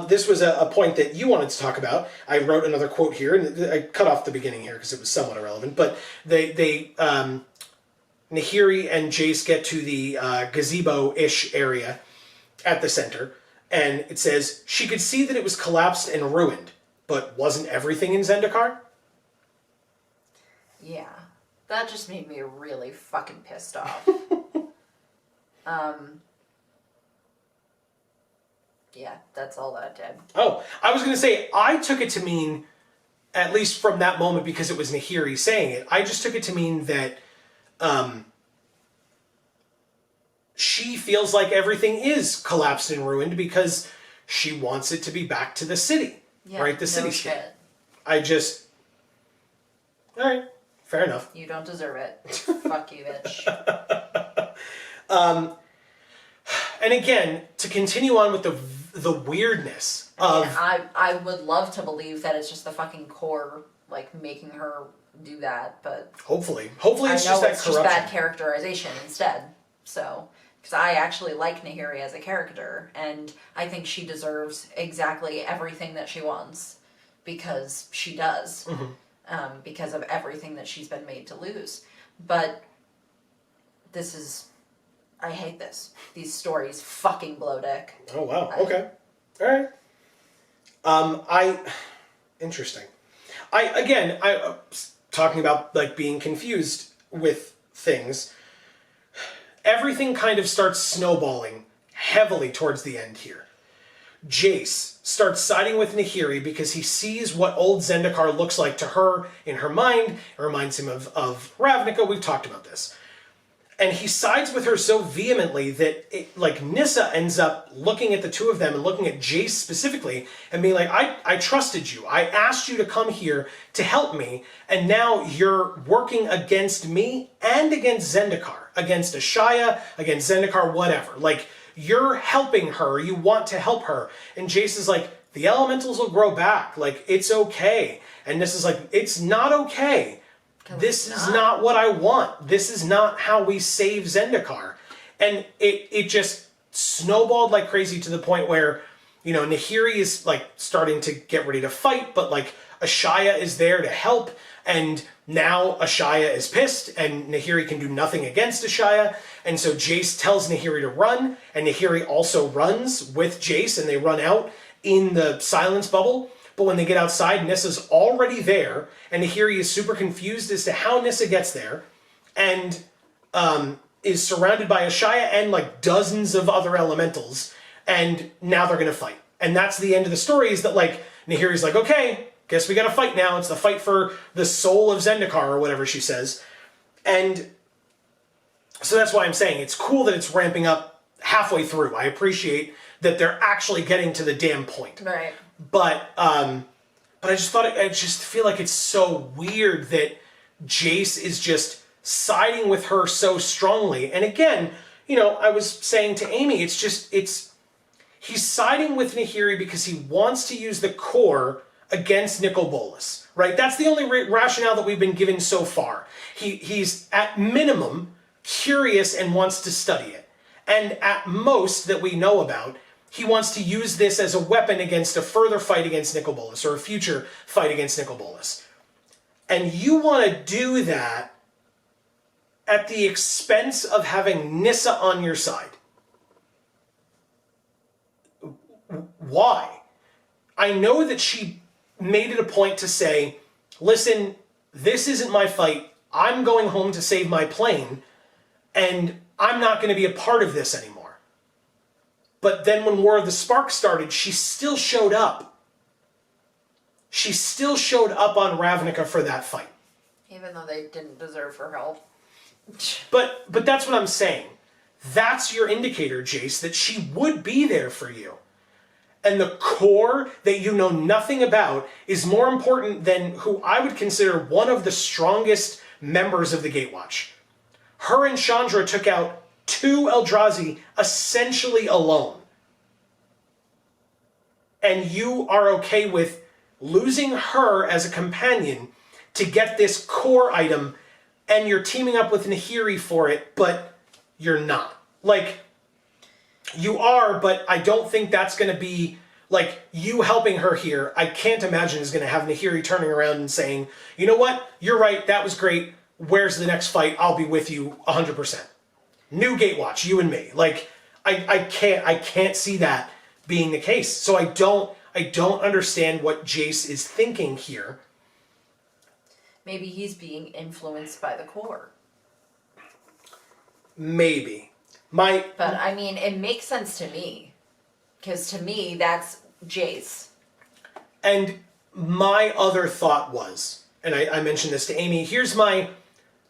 This was a point that you wanted to talk about. I wrote another quote here, and I cut off the beginning here because it was somewhat irrelevant. But Nahiri and Jace get to the gazebo-ish area at the center, and it says, she could see that it was collapsed and ruined, but wasn't everything in Zendikar? Yeah. That just made me really fucking pissed off. Yeah, that's all that did. Oh, I was going to say, I took it to mean, at least from that moment, because it was Nahiri saying it, I just took it to mean that she feels like everything is collapsed and ruined because she wants it to be back to the city. Yeah, right? The no cityscape. shit. All right, fair enough. You don't deserve it. Fuck you, bitch. And again, to continue on with the weirdness of... I would love to believe that it's just the fucking core, like, making her do that, but... Hopefully it's just that corruption. just bad characterization instead, so... Because I actually like Nahiri as a character, and I think she deserves exactly everything that she wants, because she does. Mm-hmm. Because of everything that she's been made to lose. But this is... I hate this. These stories fucking blow dick. Oh, wow. Okay. All right. Interesting. I talking about, like, being confused with things. Everything kind of starts snowballing heavily towards the end here. Jace starts siding with Nahiri because he sees what old Zendikar looks like to her in her mind. It reminds him of Ravnica. We've talked about this. And he sides with her so vehemently that, Nissa ends up looking at the two of them and looking at Jace specifically and being like, I trusted you. I asked you to come here to help me, and now you're working against me and against Zendikar. Against Ashaya, against Zendikar, whatever. Like, you're helping her. You want to help her. And Jace is like, the elementals will grow back. Like, it's okay. And Nissa's like, it's not okay. This is not what I want. This is not how we save Zendikar. And it just snowballed like crazy to the point where, Nahiri is, starting to get ready to fight, but, Ashaya is there to help, and now Ashaya is pissed, and Nahiri can do nothing against Ashaya, and so Jace tells Nahiri to run, and Nahiri also runs with Jace, and they run out in the silence bubble. But when they get outside, Nissa's already there, and Nahiri is super confused as to how Nissa gets there, and is surrounded by Ashaya and dozens of other elementals, and now they're gonna fight. And that's the end of the story, is that Nahiri's like, okay, guess we gotta fight now. It's the fight for the soul of Zendikar, or whatever she says. And so that's why I'm saying it's cool that it's ramping up halfway through. I appreciate that they're actually getting to the damn point. Right. But I just feel like it's so weird that Jace is just siding with her so strongly. And again, I was saying to Amy, he's siding with Nahiri because he wants to use the core against Nicol Bolas, right? That's the only rationale that we've been given so far. He's at minimum curious and wants to study it. And at most that we know about, he wants to use this as a weapon against a further fight against Nicol Bolas, or a future fight against Nicol Bolas. And you want to do that at the expense of having Nissa on your side. Why? I know that she made it a point to say, listen, this isn't my fight. I'm going home to save my plane, and I'm not going to be a part of this anymore. But then when War of the Spark started, she still showed up. She still showed up on Ravnica for that fight. Even though they didn't deserve her help. But that's what I'm saying. That's your indicator, Jace, that she would be there for you. and the core that you know nothing about is more important than who I would consider one of the strongest members of the Gatewatch. Her and Chandra took out 2 Eldrazi essentially alone. And you are okay with losing her as a companion to get this core item, and you're teaming up with Nahiri for it, but you're not. Like, you are, but I don't think that's going to be, like, you helping her here, I can't imagine is going to have Nahiri turning around and saying, you know what, you're right, that was great, where's the next fight, I'll be with you 100%. New Gatewatch, you and me. Like, I can't see that being the case. So I don't understand what Jace is thinking here. Maybe he's being influenced by the core. Maybe. But I mean, it makes sense to me. Because to me, that's Jace. And my other thought was, and I mentioned this to Amy, here's my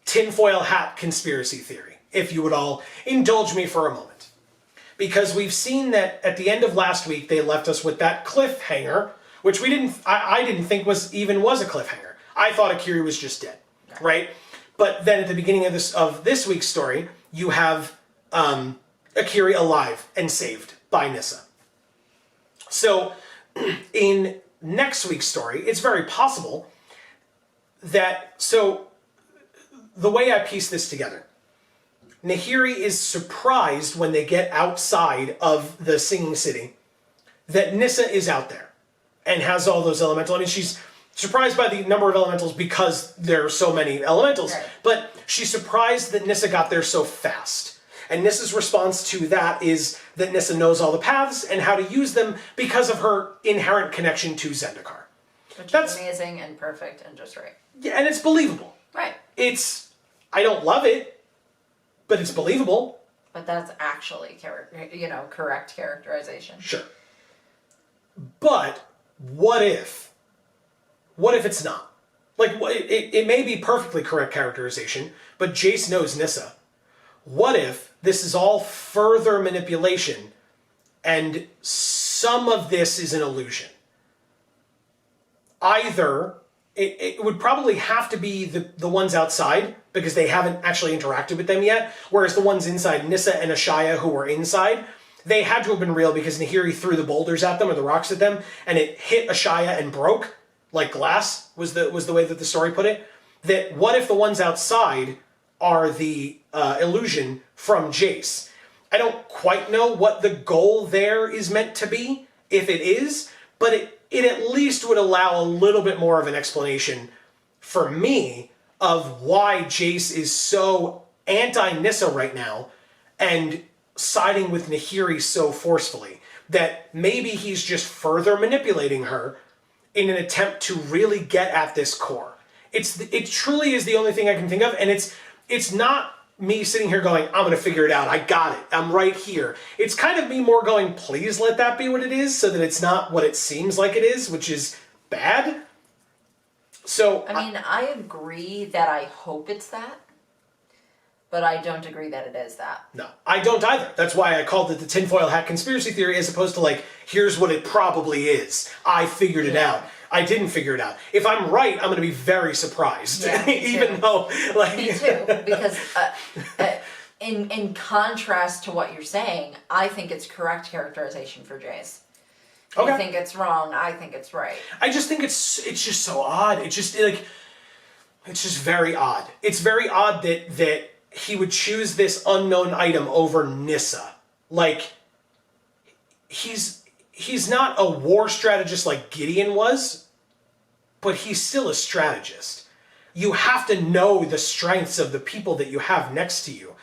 tinfoil hat conspiracy theory, if you would all indulge me for a moment. Because we've seen that at the end of last week, they left us with that cliffhanger, which I didn't think was a cliffhanger. I thought Akiri was just dead, right? But then at the beginning of this week's story, you have Akiri alive and saved by Nissa. So in next week's story, it's very possible that, so the way I piece this together, Nahiri is surprised when they get outside of the Singing City that Nissa is out there and has all those elementals. I mean, she's surprised by the number of elementals because there are so many elementals, right. But she's surprised that Nissa got there so fast. And Nissa's response to that is that Nissa knows all the paths and how to use them because of her inherent connection to Zendikar. Which is amazing and perfect and just right. Yeah, and it's believable. Right. I don't love it, but it's believable. But that's actually, correct characterization. Sure. But what if it's not? Like, it may be perfectly correct characterization, but Jace knows Nissa. What if this is all further manipulation and some of this is an illusion? Either it would probably have to be the ones outside, because they haven't actually interacted with them yet, whereas the ones inside, Nissa and Ashaya, who were inside, they had to have been real because Nahiri threw the boulders at them or the rocks at them, and it hit Ashaya and broke, like glass was the way that the story put it. That what if the ones outside are the illusion from Jace? I don't quite know what the goal there is meant to be, if it is, but it at least would allow a little bit more of an explanation for me of why Jace is so anti-Nissa right now and siding with Nahiri so forcefully. That maybe he's just further manipulating her in an attempt to really get at this core. It truly is the only thing I can think of, and it's not me sitting here going, I'm going to figure it out, I got it, I'm right here. It's kind of me more going, please let that be what it is, so that it's not what it seems like it is, which is bad. So I mean, I agree that I hope it's that, but I don't agree that it is that. No, I don't either. That's why I called it the tinfoil hat conspiracy theory, as opposed to like, here's what it probably is. I figured it out. I didn't figure it out. If I'm right, I'm going to be very surprised. Yeah, even though, like... Me too, because in contrast to what you're saying, I think it's correct characterization for Jace. Okay. You think it's wrong, I think it's right. I just think it's just so odd. It's just very odd. It's very odd that he would choose this unknown item over Nissa. Like, he's not a war strategist like Gideon was, but he's still a strategist. You have to know the strengths of the people that you have next to you.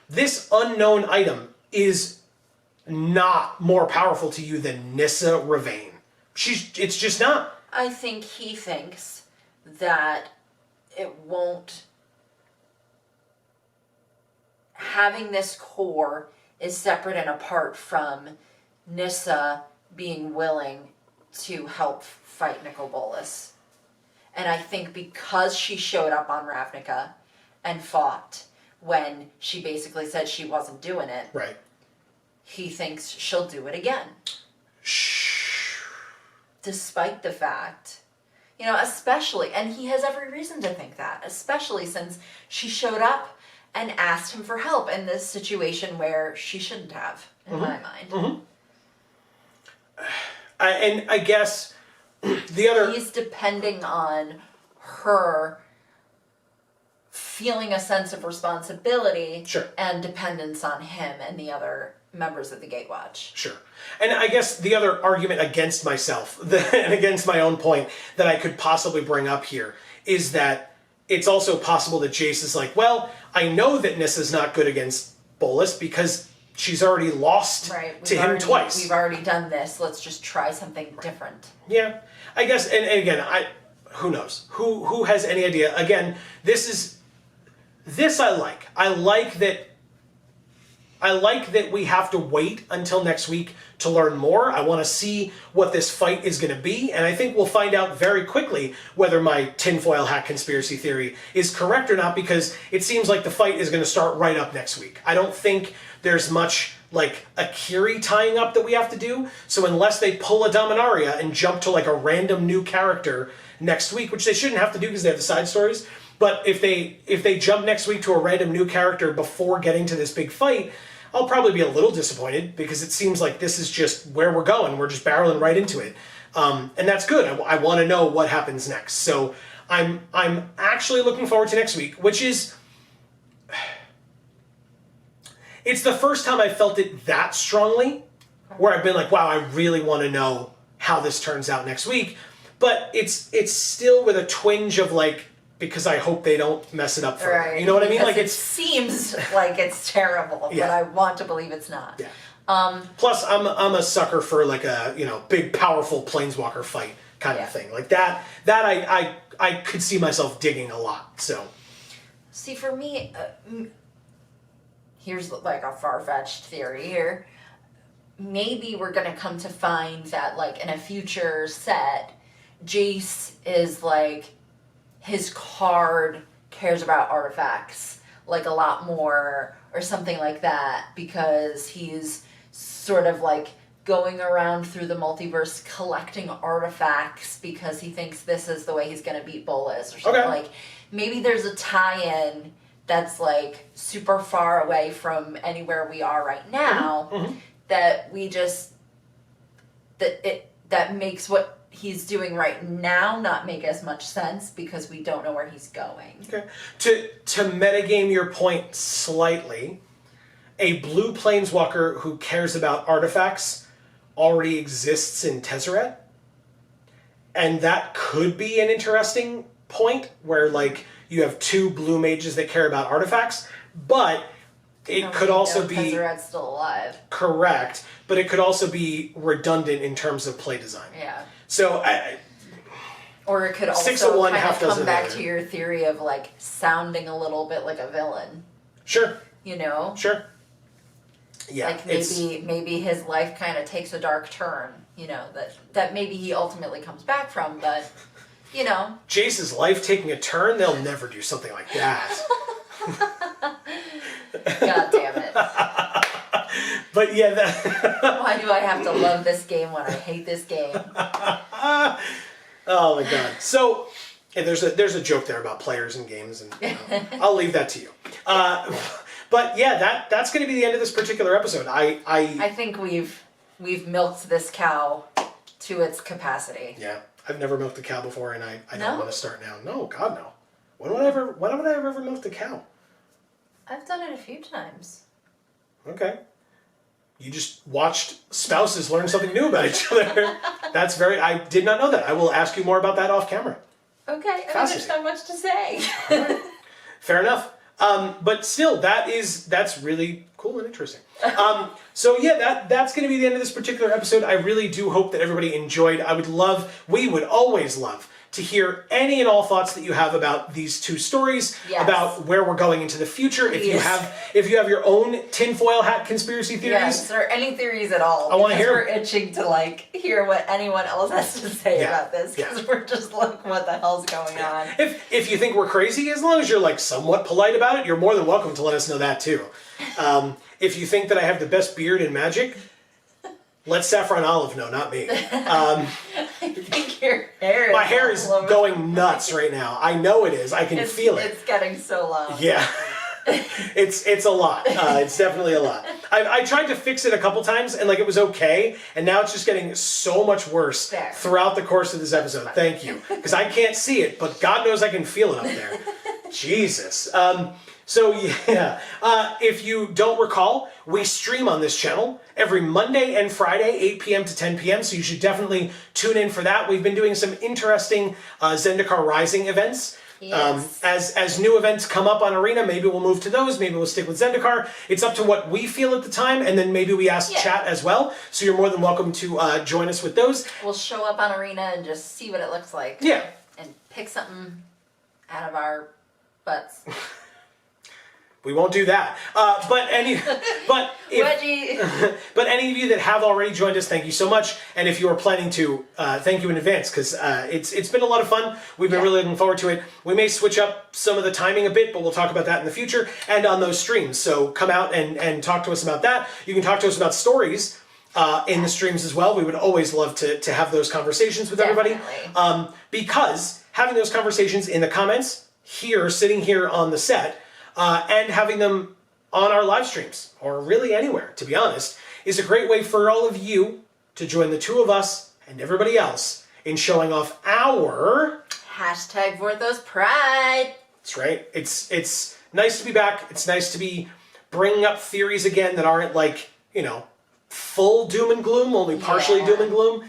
This unknown item is not more powerful to you than Nissa Ravain. It's just not. I think he thinks that it won't... Having this core is separate and apart from Nissa being willing to help fight Nicol Bolas. And I think because she showed up on Ravnica and fought when she basically said she wasn't doing it, right. He thinks she'll do it again. despite the fact, especially, and he has every reason to think that, especially since she showed up and asked him for help in this situation where she shouldn't have, in my mind. And I guess the other... He's depending on her feeling a sense of responsibility and dependence on him and the other members of the Gatewatch. Sure. And I guess the other argument against myself and against my own point that I could possibly bring up here is that it's also possible that Jace is like, well, I know that Nissa's not good against Bolas because she's already lost to him twice. We've already done this. Let's just try something different. Yeah. I guess, and again, who knows? Who has any idea? Again, this I like. I like that we have to wait until next week to learn more. I want to see what this fight is going to be, and I think we'll find out very quickly whether my tinfoil hat conspiracy theory is correct or not, because it seems like the fight is going to start right up next week. I don't think there's much like a Kiri tying up that we have to do, so unless they pull a Dominaria and jump to like a random new character next week, which they shouldn't have to do because they have the side stories, but if they jump next week to a random new character before getting to this big fight, I'll probably be a little disappointed because it seems like this is just where we're going. We're just barreling right into it. And that's good. I want to know what happens next. So I'm actually looking forward to next week, which is... It's the first time I felt it that strongly, where I've been like, wow, I really want to know how this turns out next week. But it's still with a twinge of like, because I hope they don't mess it up further. Right. You know what I mean? Because Like it seems like it's terrible, but I want to believe it's not. Yeah. Plus, I'm a sucker for like a big powerful planeswalker fight kind of thing. Like that I could see myself digging a lot. So, see, for me, here's like a far-fetched theory here. Maybe we're gonna come to find that like in a future set, Jace is like, his card cares about artifacts like a lot more or something like that, because he's sort of like going around through the multiverse collecting artifacts because he thinks this is the way he's going to beat Bolas or something. Like maybe there's a tie-in that's like super far away from anywhere we are right now that we just that makes what he's doing right now not make as much sense because we don't know where he's going. Okay. To metagame your point slightly, a blue planeswalker who cares about artifacts already exists in Tezzeret. And that could be an interesting point where like you have two blue mages that care about artifacts, but it could also be Tezzeret's still alive. Correct, but it could also be redundant in terms of play design. Yeah. So, or it could also 6 of one, kind half of dozen come back of the to your theory of like sounding a little bit like a villain. Sure. Sure. Yeah. Like maybe his life kind of takes a dark turn. That maybe he ultimately comes back from, but Jace's life taking a turn. They'll never do something like that. God damn it. But yeah, why do I have to love this game when I hate this game? Oh my god. So, and there's a joke there about players and games, and I'll leave that to you. But yeah, that's going to be the end of this particular episode. I think we've milked this cow to its capacity. Yeah, I've never milked a cow before, and I don't want to start now. No, God no. When would I have ever milked a cow? I've done it a few times. Okay. You just watched spouses learn something new about each other. I did not know that. I will ask you more about that off camera. Okay, there's not much to say. Right. Fair enough. But still, that's really cool and interesting. So yeah, that's going to be the end of this particular episode. I really do hope that everybody enjoyed. We would always love to hear any and all thoughts that you have about these two stories, about where we're going into the future. Please. If you have your own tinfoil hat conspiracy theories, yes, or any theories at all. I want to hear. We're itching to like hear what anyone else has to say about this, because we're just like, what the hell's going on? If you think we're crazy, as long as you're like somewhat polite about it, you're more than welcome to let us know that too. If you think that I have the best beard in Magic, let Saffron Olive know, not me. think your hair is My hair is all over going nuts right now. I know it is. I can feel it. It's getting so long. Yeah. It's a lot. It's definitely a lot. I tried to fix it a couple times and like it was okay, and now it's just getting so much worse There. throughout the course of this episode. Thank you, because I can't see it, but God knows I can feel it up there. Jesus. So yeah, if you don't recall, we stream on this channel every Monday and Friday, 8 p.m. to 10 p.m. So you should definitely tune in for that. We've been doing some interesting Zendikar Rising events. Yes. As new events come up on Arena, maybe we'll move to those. Maybe we'll stick with Zendikar. It's up to what we feel at the time, and then maybe we ask chat as well. So you're more than welcome to join us with those. We'll show up on Arena and just see what it looks like. Yeah. And pick something out of our butts. We won't do that. But any of you that have already joined us, thank you so much. And if you are planning to, thank you in advance, because it's been a lot of fun. We've been really looking forward to it. We may switch up some of the timing a bit, but we'll talk about that in the future and on those streams. So come out and talk to us about that. You can talk to us about stories in the streams as well. We would always love to have those conversations with everybody. Because having those conversations in the comments here, sitting here on the set, and having them on our live streams, or really anywhere, to be honest, is a great way for all of you to join the two of us and everybody else in showing off our... Hashtag Vorthos Pride. That's right. It's nice to be back. It's nice to be bringing up theories again that aren't like, full doom and gloom, only partially doom and gloom.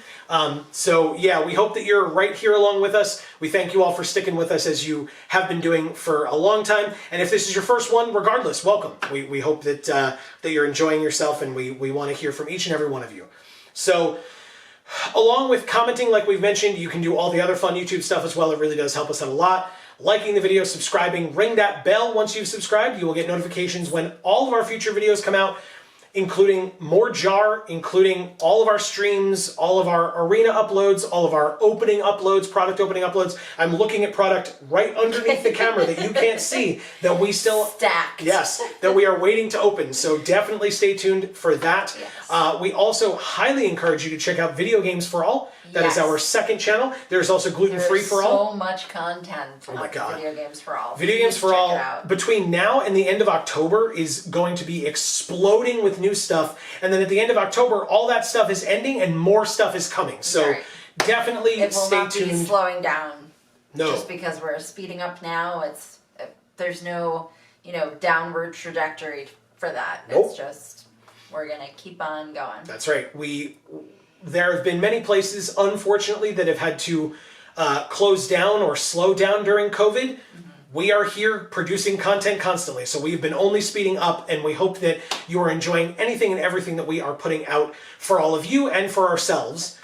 So yeah, we hope that you're right here along with us. We thank you all for sticking with us as you have been doing for a long time. And if this is your first one, regardless, welcome. We hope that that you're enjoying yourself, and we want to hear from each and every one of you. So along with commenting, like we've mentioned, you can do all the other fun YouTube stuff as well. It really does help us out a lot. Liking the video, subscribing, ring that bell once you've subscribed. You will get notifications when all of our future videos come out, including more JaAR, including all of our streams, all of our Arena uploads, all of our opening uploads, product opening uploads. I'm looking at product right underneath the camera that you can't see, that we still... Stacked. Yes, that we are waiting to open. So definitely stay tuned for that. Yes. We also highly encourage you to check out Video Games for All. That is our second channel. There's also Gluten Free for All. So much content on Video Games for All. Video Games for All, between now and the end of October, is going to be exploding with new stuff. And then at the end of October, all that stuff is ending and more stuff is coming. So definitely stay tuned. It will not be slowing down. No. Just because we're speeding up now, there's no, downward trajectory for that. Nope. It's just, we're going to keep on going. That's right. There have been many places, unfortunately, that have had to close down or slow down during COVID. Mm-hmm. We are here producing content constantly, so we've been only speeding up, and we hope that you are enjoying anything and everything that we are putting out for all of you and for ourselves,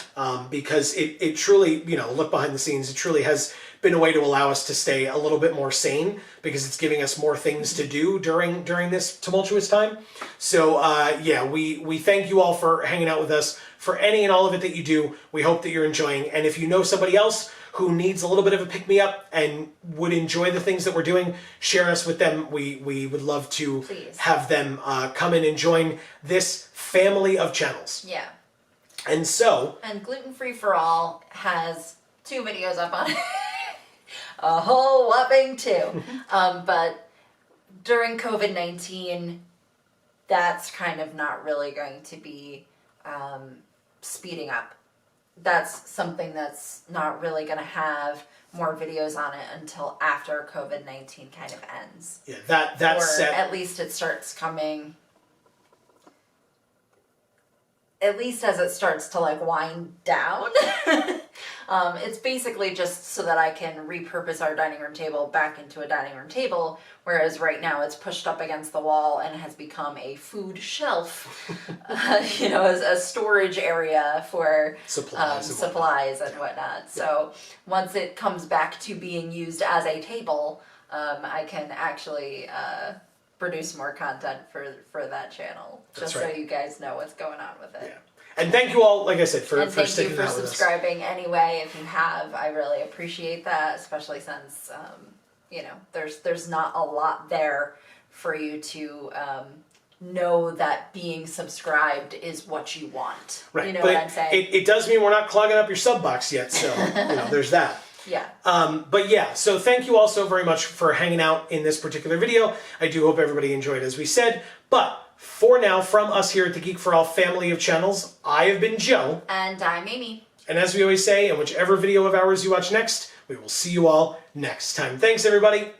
because it truly, look behind the scenes, it truly has been a way to allow us to stay a little bit more sane, because it's giving us more things to do during this tumultuous time. So yeah, we thank you all for hanging out with us, for any and all of it that you do. We hope that you're enjoying, and if you know somebody else who needs a little bit of a pick-me-up and would enjoy the things that we're doing, share us with them. We would love to have them come in and join this family of channels. Yeah. And so... And Gluten Free for All has 2 videos up on it. A whole whopping 2. But during COVID-19, that's kind of not really going to be speeding up. That's something that's not really going to have more videos on it until after COVID-19 kind of ends. Yeah, that's or at least it starts coming... At least as it starts to wind down. It's basically just so that I can repurpose our dining room table back into a dining room table, whereas right now it's pushed up against the wall and has become a food shelf, as a storage area for supplies and whatnot. Yeah. So once it comes back to being used as a table, I can actually produce more content for that channel, just so you guys know what's going on with it. Yeah. And thank you all, like I said, for sticking out with us. And thank you for subscribing anyway, if you have. I really appreciate that, especially since, there's not a lot there for you to know that being subscribed is what you want. Right. You know but what I'm saying? It does mean we're not clogging up your sub box yet, so there's that. Yeah. But yeah, so thank you all so very much for hanging out in this particular video. I do hope everybody enjoyed, as we said. But for now, from us here at the Geek for All family of channels, I have been Joe. And I'm Amy. And as we always say, in whichever video of ours you watch next, we will see you all next time. Thanks, everybody.